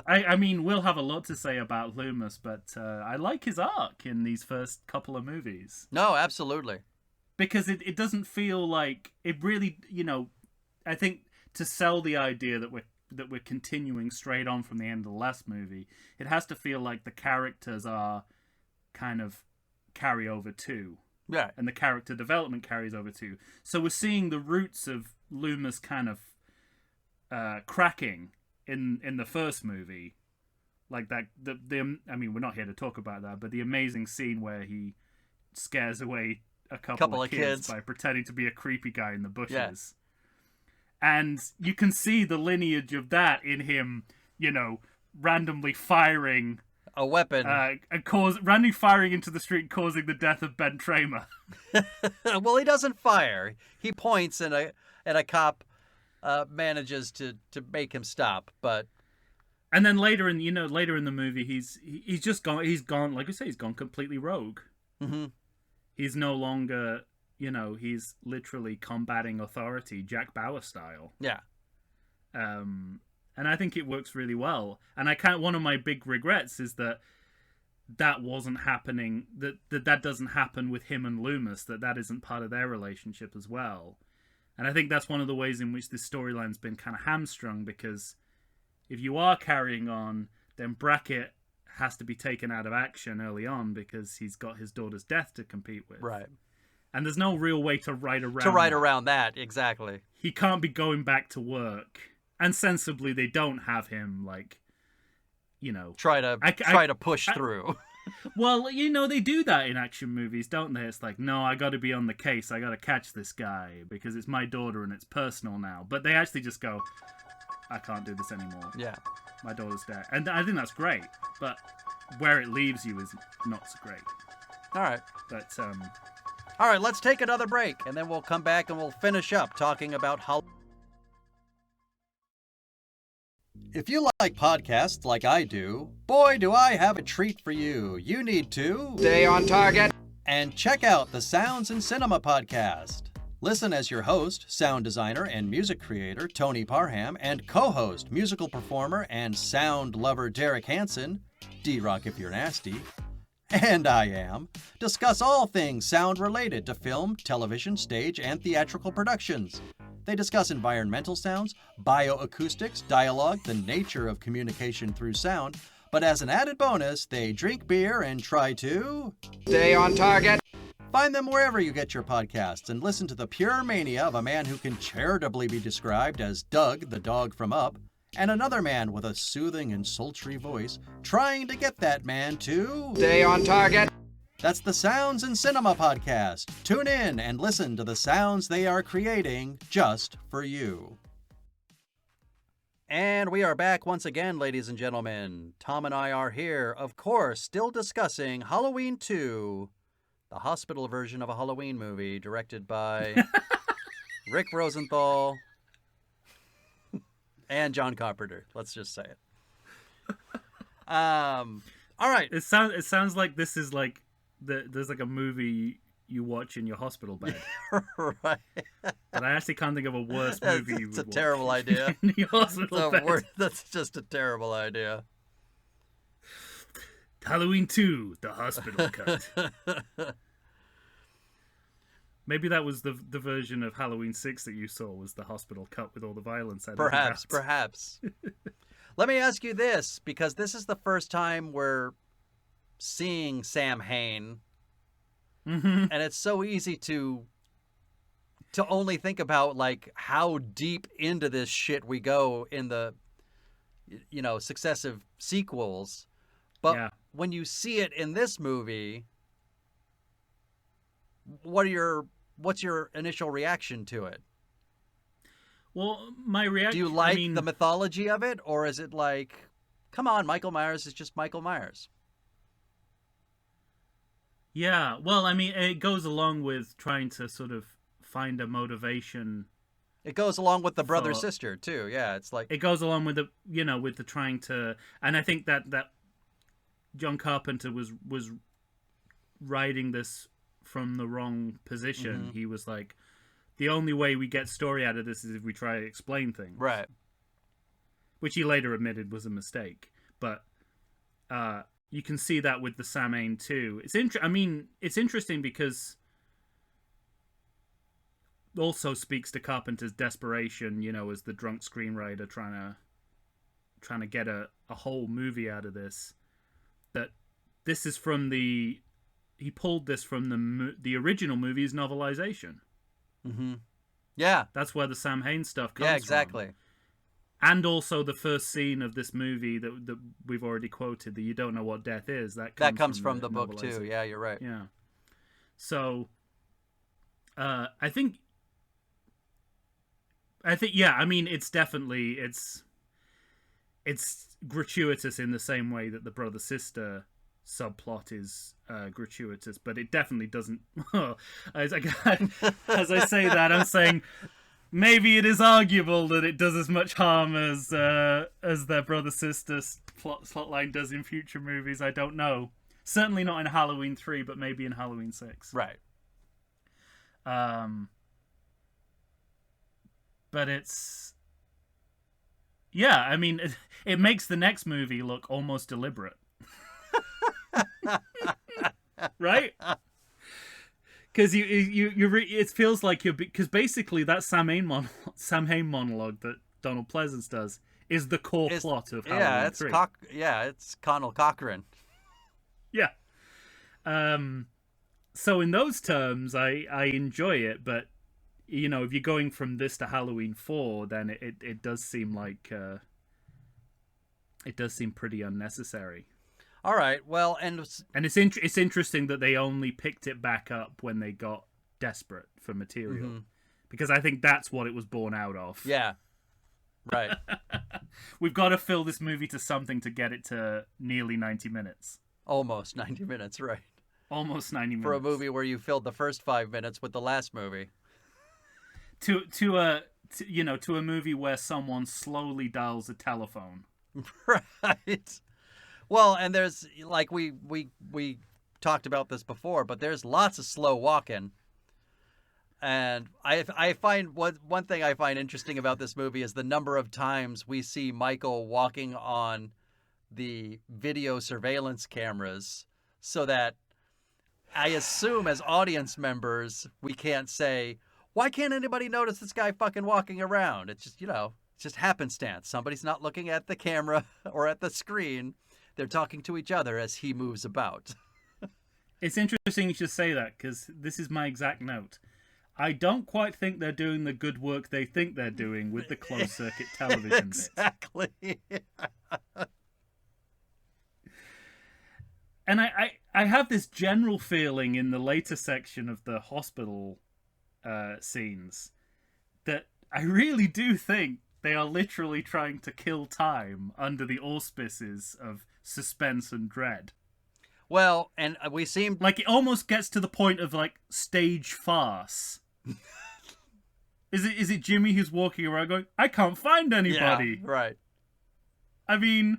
I mean, we'll have a lot to say about Loomis, but I like his arc in these first couple of movies. No, absolutely. Because it doesn't feel like it really, I think to sell the idea that we're continuing straight on from the end of the last movie, it has to feel like the characters are kind of carry over too. Yeah. And the character development carries over too. So we're seeing the roots of Loomis kind of cracking in the first movie. Like that, I mean, we're not here to talk about that, but the amazing scene where he scares away a couple of kids by pretending to be a creepy guy in the bushes. Yeah. And you can see the lineage of that in him, randomly firing a weapon, randomly firing into the street, causing the death of Ben Tramer. Well, he doesn't fire; he points, and a cop manages to make him stop. But and then later in the movie, he's gone. Like I say, he's gone completely rogue. Mm-hmm. He's no longer. He's literally combating authority, Jack Bauer style. Yeah. And I think it works really well. And one of my big regrets is that wasn't happening, that doesn't happen with him and Loomis, that isn't part of their relationship as well. And I think that's one of the ways in which this storyline's been kind of hamstrung, because if you are carrying on, then Brackett has to be taken out of action early on because he's got his daughter's death to compete with. Right. And there's no real way to write around that, exactly. He can't be going back to work. And sensibly, they don't have him, try to push through. Well, they do that in action movies, don't they? It's like, no, I got to be on the case. I got to catch this guy because it's my daughter and it's personal now. But they actually just go, I can't do this anymore. Yeah. My daughter's dead. And I think that's great. But where it leaves you is not so great. All right. But, all right, let's take another break, and then we'll come back and we'll finish up talking about Halloween. If you like podcasts like I do, boy, do I have a treat for you. You need to stay on target and check out the Sounds in Cinema podcast. Listen as your host, sound designer and music creator Tony Parham, and co-host, musical performer and sound lover Derek Hansen, D-Rock if you're nasty, and I am, discuss all things sound related to film, television, stage, and theatrical productions. They discuss environmental sounds, bioacoustics, dialogue, the nature of communication through sound, but as an added bonus, they drink beer and try to stay on target. Find them wherever you get your podcasts and listen to the pure mania of a man who can charitably be described as Doug, the dog from Up, and another man with a soothing and sultry voice trying to get that man to stay on target. That's the Sounds in Cinema podcast. Tune in and listen to the sounds they are creating just for you. And we are back once again, ladies and gentlemen. Tom and I are here, of course, still discussing Halloween 2, the hospital version of a Halloween movie directed by Rick Rosenthal and John Carpenter. Let's just say it. All right. It sounds like this is like there's like a movie you watch in your hospital bed. Right. But I actually can't think of a worse movie you would watch. It's a terrible idea. In your hospital bed. That's just a terrible idea. Halloween 2, the hospital cut. Maybe that was the version of Halloween 6 that you saw, was the hospital cut with all the violence. Perhaps. Let me ask you this, because this is the first time we're seeing Sam Hain, and it's so easy to only think about like how deep into this shit we go in the successive sequels. But when you see it in this movie, what's your initial reaction to it? Well, my reaction... Do you like the mythology of it, or is it like, come on, Michael Myers is just Michael Myers? Yeah, well, I mean, it goes along with trying to sort of find a motivation. It goes along with the brother-sister, too. Yeah, it's like... It goes along with the trying to... And I think that John Carpenter was writing this from the wrong position. Mm-hmm. He was like, the only way we get story out of this is if we try to explain things. Right. Which he later admitted was a mistake. But you can see that with the Sam Hain too. It's interesting because also speaks to Carpenter's desperation, as the drunk screenwriter trying to get a whole movie out of this. That this is from he pulled this from the original movie's novelization. Mm-hmm. Yeah, that's where the Sam Hain stuff comes from. Yeah, exactly. And also the first scene of this movie that we've already quoted, that you don't know what death is. That comes from the book too. Yeah, you're right. Yeah. So, I think. Yeah. I mean, it's definitely it's gratuitous in the same way that the brother-sister subplot is gratuitous, but it definitely doesn't. As I say that, I'm saying maybe it is arguable that it does as much harm as their brother-sister plotline does in future movies. I don't know. Certainly not in Halloween 3, but maybe in Halloween 6. Right. But it's... Yeah, I mean, it makes the next movie look almost deliberate. Right? Because it feels like because basically that Sam Hain monologue that Donald Pleasence does is the core plot of Halloween 3. It's Conal Cochran. Yeah. So in those terms, I enjoy it, but if you're going from this to Halloween 4, then it does seem like it does seem pretty unnecessary. All right, well, and it's interesting that they only picked it back up when they got desperate for material, because I think that's what it was born out of. Yeah, right. We've got to fill this movie to something to get it to nearly 90 minutes. Almost 90 minutes, right? Almost 90 minutes for a movie where you filled the first 5 minutes with the last movie. To a movie where someone slowly dials a telephone. Right. Well, and there's, like, we talked about this before, but there's lots of slow walking. And I find one thing I find interesting about this movie is the number of times we see Michael walking on the video surveillance cameras, so that I assume as audience members, we can't say, why can't anybody notice this guy fucking walking around? It's just, it's just happenstance. Somebody's not looking at the camera or at the screen. They're talking to each other as he moves about. It's interesting you should say that, because this is my exact note. I don't quite think they're doing the good work they think they're doing with the closed-circuit television exactly. bit. And I have this general feeling in the later section of the hospital scenes that I really do think they are literally trying to kill time under the auspices of suspense and dread. Well, and we seem... Like, it almost gets to the point of, like, stage farce. Is it Jimmy who's walking around going, I can't find anybody? Yeah, right. I mean...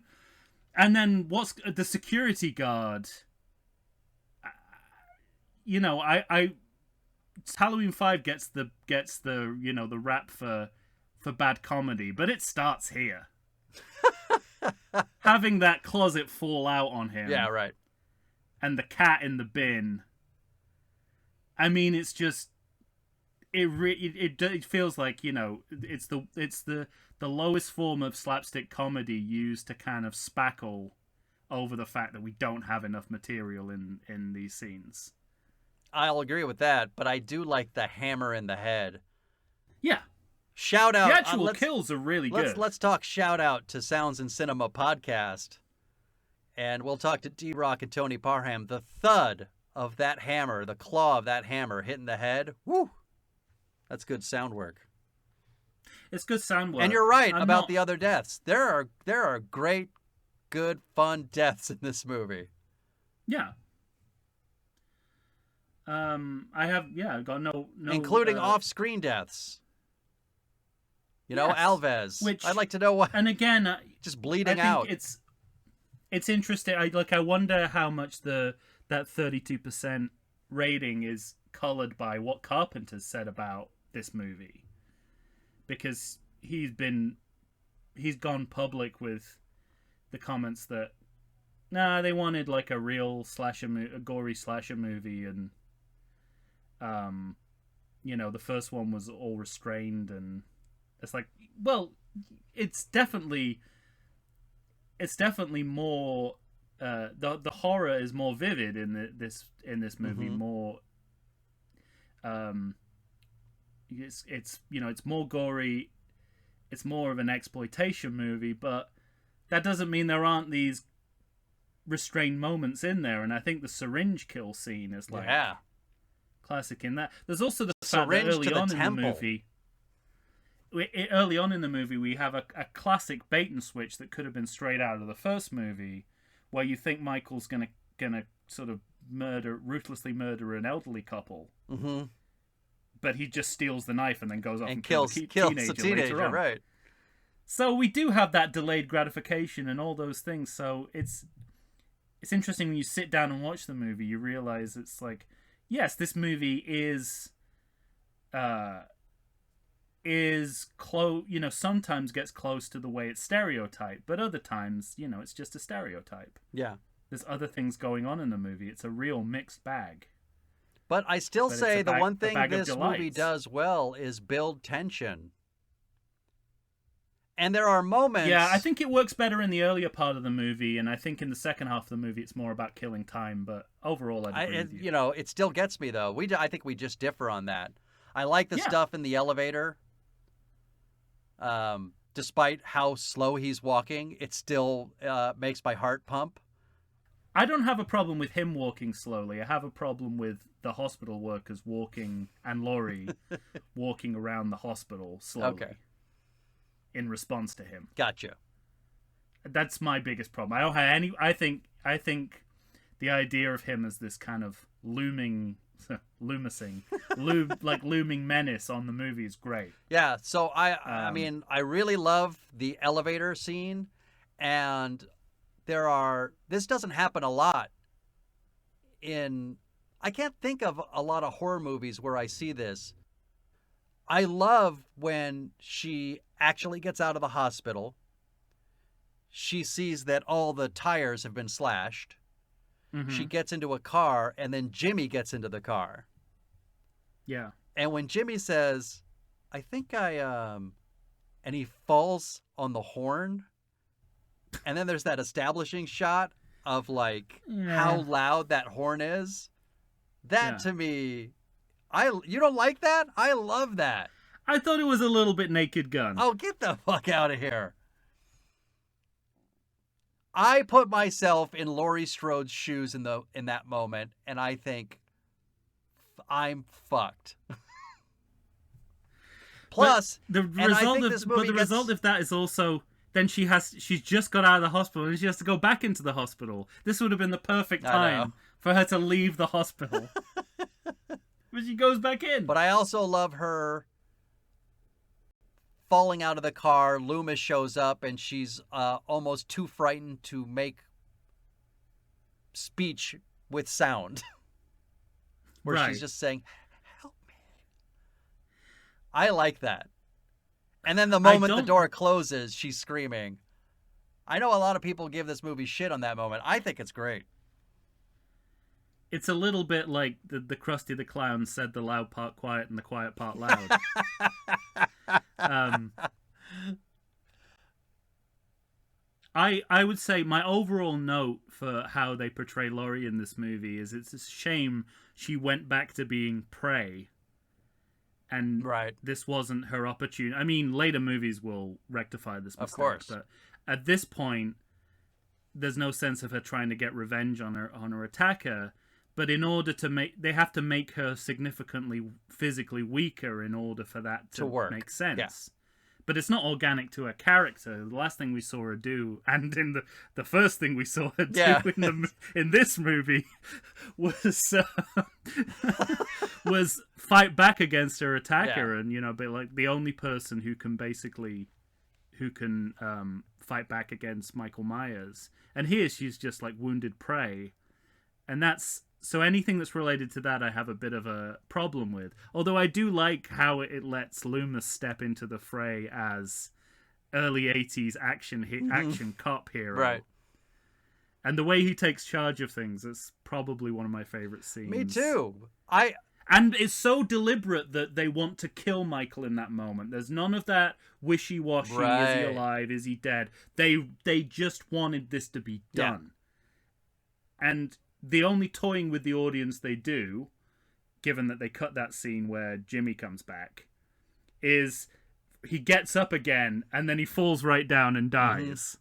And then what's the security guard? You know, Halloween 5 gets the the rap for bad comedy, but it starts here. Having that closet fall out on him. Yeah, right. And the cat in the bin. I mean, it's just it feels like, it's the lowest form of slapstick comedy used to kind of spackle over the fact that we don't have enough material in these scenes. I'll agree with that, but I do like the hammer in the head. Yeah. Shout out. The actual kills are really good. Let's talk shout out to Sounds in Cinema podcast. And we'll talk to D-Rock and Tony Parham. The thud of that hammer, the claw of that hammer hitting the head. Woo! That's good sound work. It's good sound work. And you're right about the other deaths. There are great, good, fun deaths in this movie. Yeah. I've got no including off-screen deaths. Yes, Alves. Which, I'd like to know why. And again, just bleeding I out. think it's interesting. I wonder how much that 32% rating is colored by what Carpenter's said about this movie, because he's gone public with the comments that they wanted like a real a gory slasher movie, and the first one was all restrained, and it's like, well, it's definitely more the horror is more vivid in this movie. Mm-hmm. More it's more gory, it's more of an exploitation movie, but that doesn't mean there aren't these restrained moments in there. And I think the syringe kill scene is like classic in that. There's also the fact that early on in the movie we have a classic bait and switch that could have been straight out of the first movie, where you think Michael's gonna sort of ruthlessly murder an elderly couple, mm-hmm. but he just steals the knife and then goes off and kills the teenager later on. Right. So we do have that delayed gratification and all those things. So it's interesting when you sit down and watch the movie, you realize it's like, yes, this movie is close, sometimes gets close to the way it's stereotyped, but other times, it's just a stereotype. Yeah. There's other things going on in the movie. It's a real mixed bag. But I still say the one thing this movie does well is build tension. And there are moments... Yeah, I think it works better in the earlier part of the movie, and I think in the second half of the movie it's more about killing time, but overall I agree with you. It still gets me, though. I think we just differ on that. I like the stuff in the elevator. Despite how slow he's walking, it still makes my heart pump. I don't have a problem with him walking slowly. I have a problem with the hospital workers walking, and Laurie walking around the hospital slowly. Okay. In response to him. Gotcha. That's my biggest problem. I don't have any. I think the idea of him as this kind of looming menace on the movie is great. Yeah. So I mean, I really love the elevator scene, and this doesn't happen a lot I can't think of a lot of horror movies where I see this. I love when she actually gets out of the hospital. She sees that all the tires have been slashed. Mm-hmm. She gets into a car, and then Jimmy gets into the car. Yeah. And when Jimmy says, I think and he falls on the horn, and then there's that establishing shot of how loud that horn is. That to me, you don't like that? I love that. I thought it was a little bit Naked Gun. Oh, get the fuck out of here. I put myself in Laurie Strode's shoes in that moment, and I think I'm fucked. Plus, the result of that is also then she's just got out of the hospital and she has to go back into the hospital. This would have been the perfect time for her to leave the hospital. But she goes back in. But I also love her falling out of the car. Loomis shows up and she's almost too frightened to make speech with sound. Where she's just saying, help me. I like that. And then the moment the door closes, she's screaming. I know a lot of people give this movie shit on that moment. I think it's great. It's a little bit like the Krusty the Clown said the loud part quiet and the quiet part loud. I would say my overall note for how they portray Laurie in this movie is it's a shame she went back to being prey. And this wasn't her opportunity. I mean, later movies will rectify this mistake. Of course. But at this point, there's no sense of her trying to get revenge on her attacker. But in order to they have to make her significantly physically weaker in order for that to work. Make sense. Yeah. But it's not organic to her character. The last thing we saw her do, and in the first thing we saw her do in this movie, was was fight back against her attacker, and be like the only person who can fight back against Michael Myers. And here she's just like wounded prey, and that's. So anything that's related to that, I have a bit of a problem with. Although I do like how it lets Loomis step into the fray as early 80s action cop hero. Right. And the way he takes charge of things is probably one of my favorite scenes. Me too. And it's so deliberate that they want to kill Michael in that moment. There's none of that wishy-washy, is he alive, is he dead? They just wanted this to be done. Yeah. And the only toying with the audience they do, given that they cut that scene where Jimmy comes back, is he gets up again and then he falls right down and dies.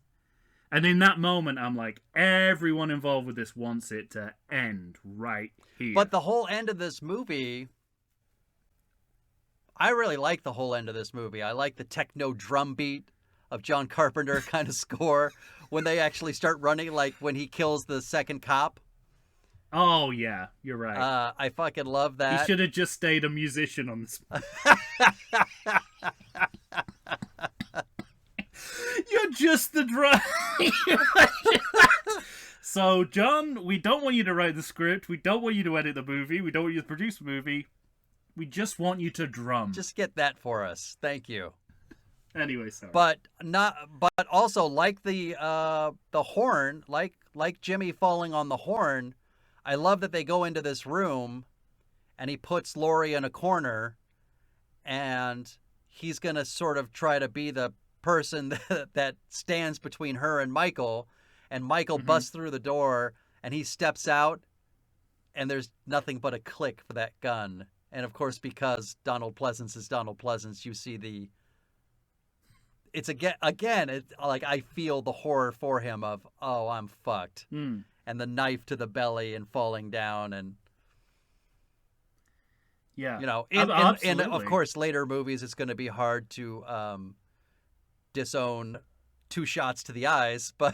Mm-hmm. And in that moment, I'm like, everyone involved with this wants it to end right here. But the whole end of this movie, I really like the whole end of this movie. I like the techno drum beat of John Carpenter kind of score when they actually start running, like when he kills the second cop. Oh, yeah, you're right. I fucking love that. He should have just stayed a musician on this. You're just the drummer. So, John, we don't want you to write the script. We don't want you to edit the movie. We don't want you to produce the movie. We just want you to drum. Just get that for us. Thank you. Anyway, sorry. But also like the horn, like Jimmy falling on the horn. I love that they go into this room and he puts Laurie in a corner and he's going to sort of try to be the person that stands between her and Michael. And Michael busts through the door and he steps out and there's nothing but a click for that gun. And of course, because Donald Pleasence is Donald Pleasence, you see it's again, like I feel the horror for him of, oh, I'm fucked. Mm. And the knife to the belly and falling down and in of course later movies it's going to be hard to disown 2 shots to the eyes, but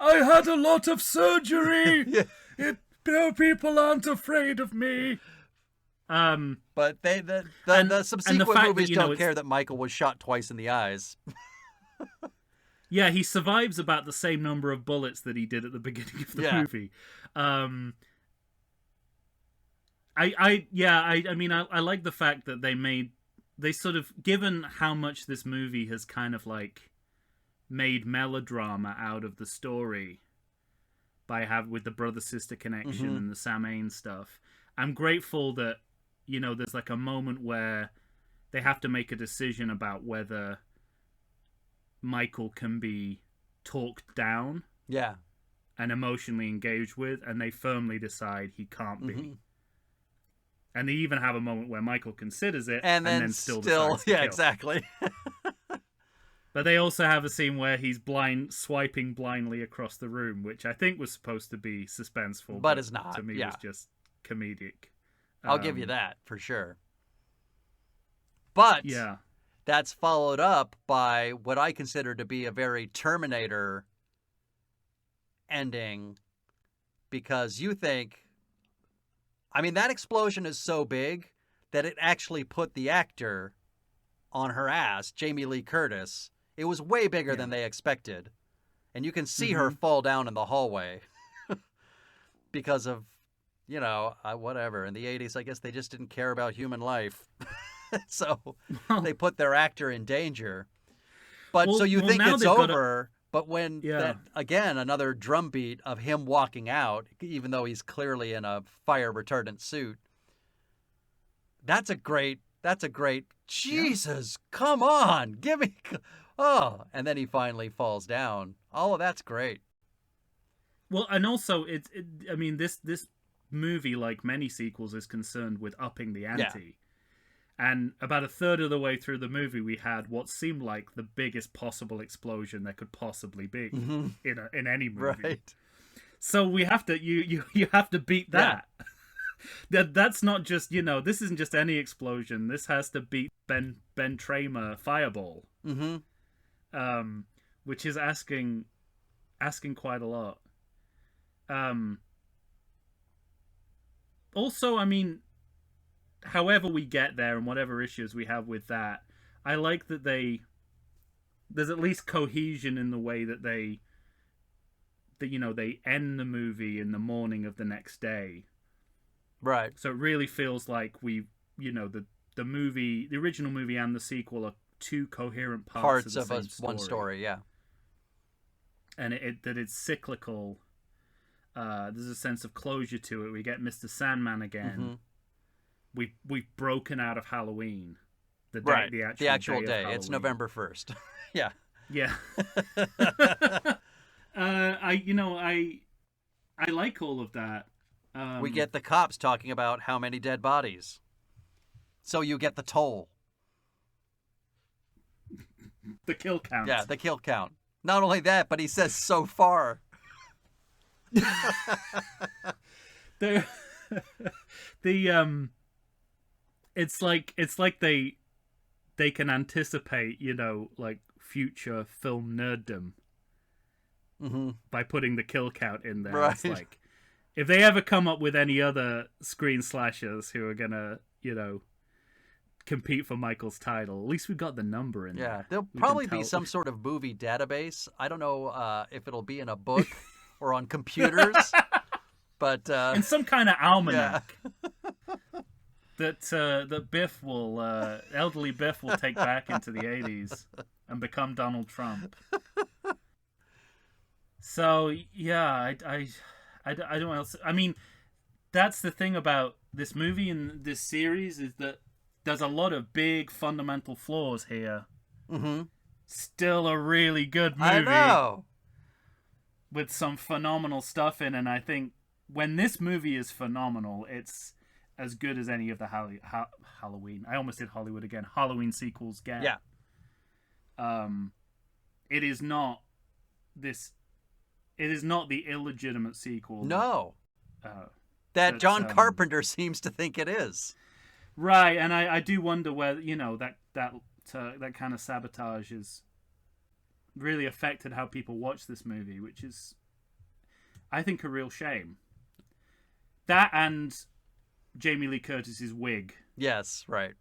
I had a lot of surgery. People aren't afraid of me. But the subsequent movies don't care that Michael was shot twice in the eyes. Yeah, he survives about the same number of bullets that he did at the beginning of the movie. I like the fact that they sort of, given how much this movie has kind of like made melodrama out of the story with the brother-sister connection and the Sam Ains stuff. I'm grateful that, there's like a moment where they have to make a decision about whether Michael can be talked down. Yeah. and emotionally engaged with, and they firmly decide he can't be. And they even have a moment where Michael considers it, and then still decides to yeah, kill. Exactly. But they also have a scene where he's swiping blindly across the room, which I think was supposed to be suspenseful, but is not. To me, was just comedic. I'll give you that for sure. But yeah, that's followed up by what I consider to be a very Terminator ending, because you think, I mean, that explosion is so big that it actually put the actor on her ass, Jamie Lee Curtis. It was way bigger than they expected. And you can see her fall down in the hallway because of, whatever. In the 80s, I guess they just didn't care about human life. So they put their actor in danger. But so you think it's over, but when, again, another drumbeat of him walking out, even though he's clearly in a fire retardant suit, that's a great, Jesus, come on, give me, and then he finally falls down. All of that's great. Well, and also, I mean, this movie, like many sequels, is concerned with upping the ante. Yeah. And about a third of the way through the movie, we had what seemed like the biggest possible explosion there could possibly be in any movie. Right. So we have to you have to beat that. Yeah. That's not just this isn't just any explosion. This has to beat Ben Tramer Fireball. Which is asking quite a lot. Also, I mean, however we get there and whatever issues we have with that, I like that there's at least cohesion in the way that they end the movie in the morning of the next day. Right. So it really feels like the movie, the original movie and the sequel are two coherent parts of one story, yeah. And that it's cyclical. There's a sense of closure to it. We get Mr. Sandman again. We've broken out of Halloween. The actual day. It's November 1st. Yeah. Yeah. I like all of that. We get the cops talking about how many dead bodies. So you get the toll. The kill count. Yeah, the kill count. Not only that, but he says so far. It's like they can anticipate, like future film nerddom by putting the kill count in there. Right. It's like, if they ever come up with any other screen slashers who are gonna, compete for Michael's title, at least we've got the number in there. Yeah, there'll probably be some sort of movie database. I don't know if it'll be in a book or on computers, but in some kind of almanac. Yeah. That Biff will, elderly Biff will take back into the 80s and become Donald Trump. So, yeah, I don't know what else. I mean, that's the thing about this movie and this series, is that there's a lot of big fundamental flaws here. Still a really good movie. I know. With some phenomenal stuff in, and I think when this movie is phenomenal, it's as good as any of the Halloween. I almost did Hollywood again. Halloween sequels get. Yeah. It is not this. It is not the illegitimate sequel. No. That John Carpenter seems to think it is. Right, and I do wonder whether that kind of sabotage has really affected how people watch this movie, which is, I think, a real shame. That and Jamie Lee Curtis's wig. Yes, right.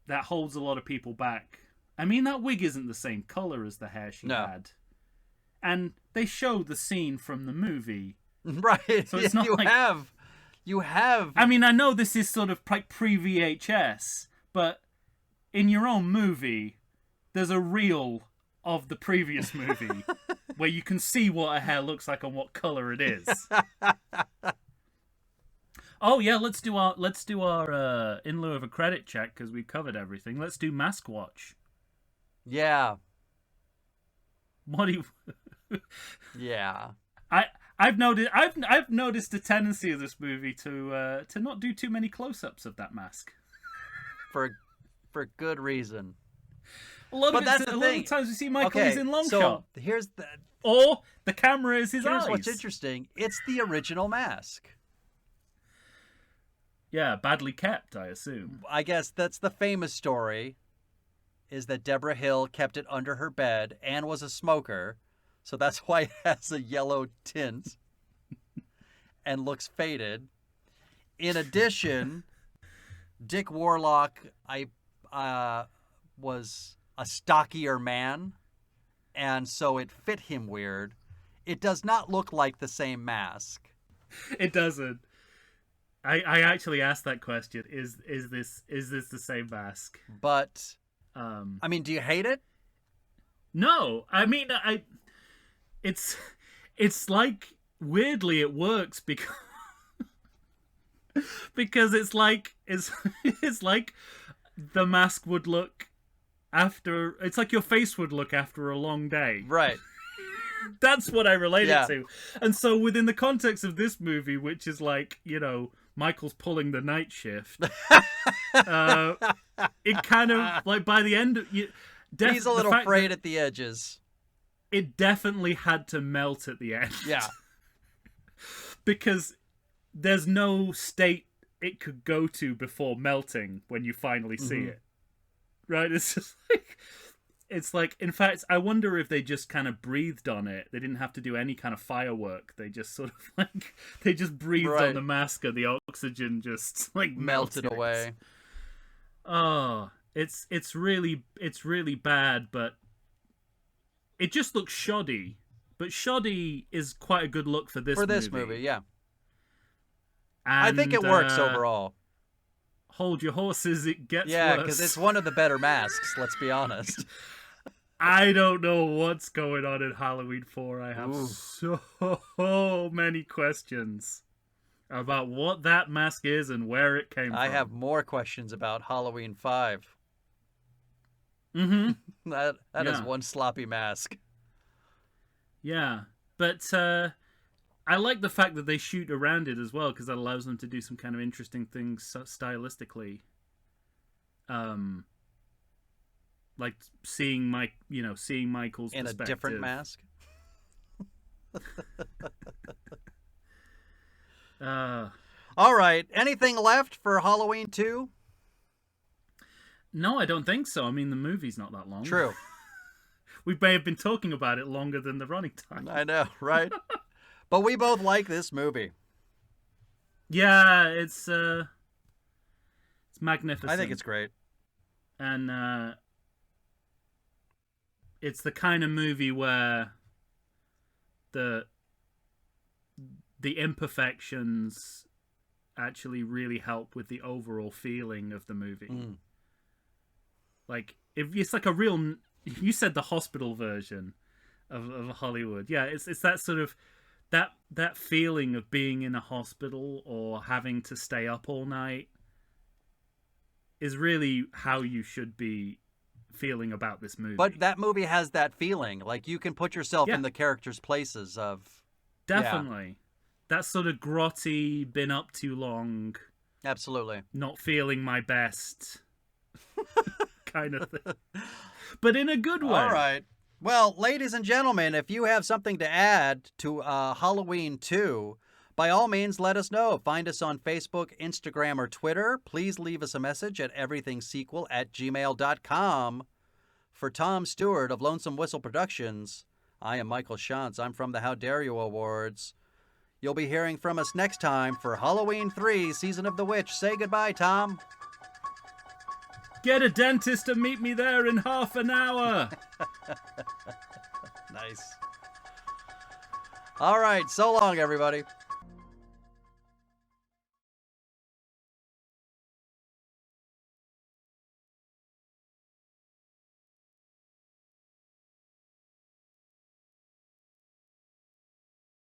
That holds a lot of people back. I mean, that wig isn't the same color as the hair she had. And they show the scene from the movie. Right. So it's not you have... I mean, I know this is sort of like pre-VHS, but in your own movie, there's a reel of the previous movie where you can see what a hair looks like and what color it is. Oh yeah, let's do our in lieu of a credit check, because we've covered everything. Let's do Mask Watch. Yeah. What do you? Yeah. I've noticed a tendency of this movie to not do too many close-ups of that mask. For good reason. A lot of times we see Michael, he's in long so shot. Here's the... Or the camera is his eyes. Here's what's interesting. It's the original mask. Yeah, badly kept, I assume. I guess that's the famous story, is that Deborah Hill kept it under her bed and was a smoker, so that's why it has a yellow tint and looks faded. In addition, Dick Warlock was a stockier man, and so it fit him weird. It does not look like the same mask. It doesn't. I actually asked that question. Is this the same mask? But I mean, do you hate it? No. I mean, it's like, weirdly it works because it's like the mask would look after, it's like your face would look after a long day. Right. That's what I relate it to. And so within the context of this movie, which is like, Michael's pulling the night shift, it kind of, like, by the end, he's a little frayed at the edges. It definitely had to melt at the end. Yeah. Because there's no state it could go to before melting when you finally see it. Right? It's just like, in fact, I wonder if they just kind of breathed on it. They didn't have to do any kind of firework. They just sort of they just breathed on the mask and the oxygen just melted away. Oh, it's really bad, but it just looks shoddy. But shoddy is quite a good look for this movie. Yeah. And, I think it works overall. Hold your horses, it gets worse. Yeah, because it's one of the better masks, let's be honest. I don't know what's going on in Halloween 4. I have so many questions about what that mask is and where it came from. I have more questions about Halloween 5. Mm-hmm. That is one sloppy mask. Yeah, but I like the fact that they shoot around it as well, because that allows them to do some kind of interesting things stylistically. Like seeing Michael's in perspective. A different mask. All right. Anything left for Halloween 2? No, I don't think so. I mean, the movie's not that long. True. We may have been talking about it longer than the running time. I know, right? But we both like this movie. Yeah, it's magnificent. I think it's great. And it's the kind of movie where the imperfections actually really help with the overall feeling of the movie. Like, if it's like a real, you said the hospital version of Hollywood. Yeah, it's that sort of that feeling of being in a hospital or having to stay up all night is really how you should be feeling about this movie. But that movie has that feeling. Like, you can put yourself in the characters' places of... Definitely. Yeah. That sort of grotty, been up too long... Absolutely. Not feeling my best... kind of thing. But in a good way. All right. Well, ladies and gentlemen, if you have something to add to Halloween 2... by all means, let us know. Find us on Facebook, Instagram, or Twitter. Please leave us a message at everythingsequel@gmail.com. For Tom Stewart of Lonesome Whistle Productions, I am Michael Shantz. I'm from the How Dare You Awards. You'll be hearing from us next time for Halloween 3, Season of the Witch. Say goodbye, Tom. Get a dentist to meet me there in half an hour. Nice. All right, so long, everybody.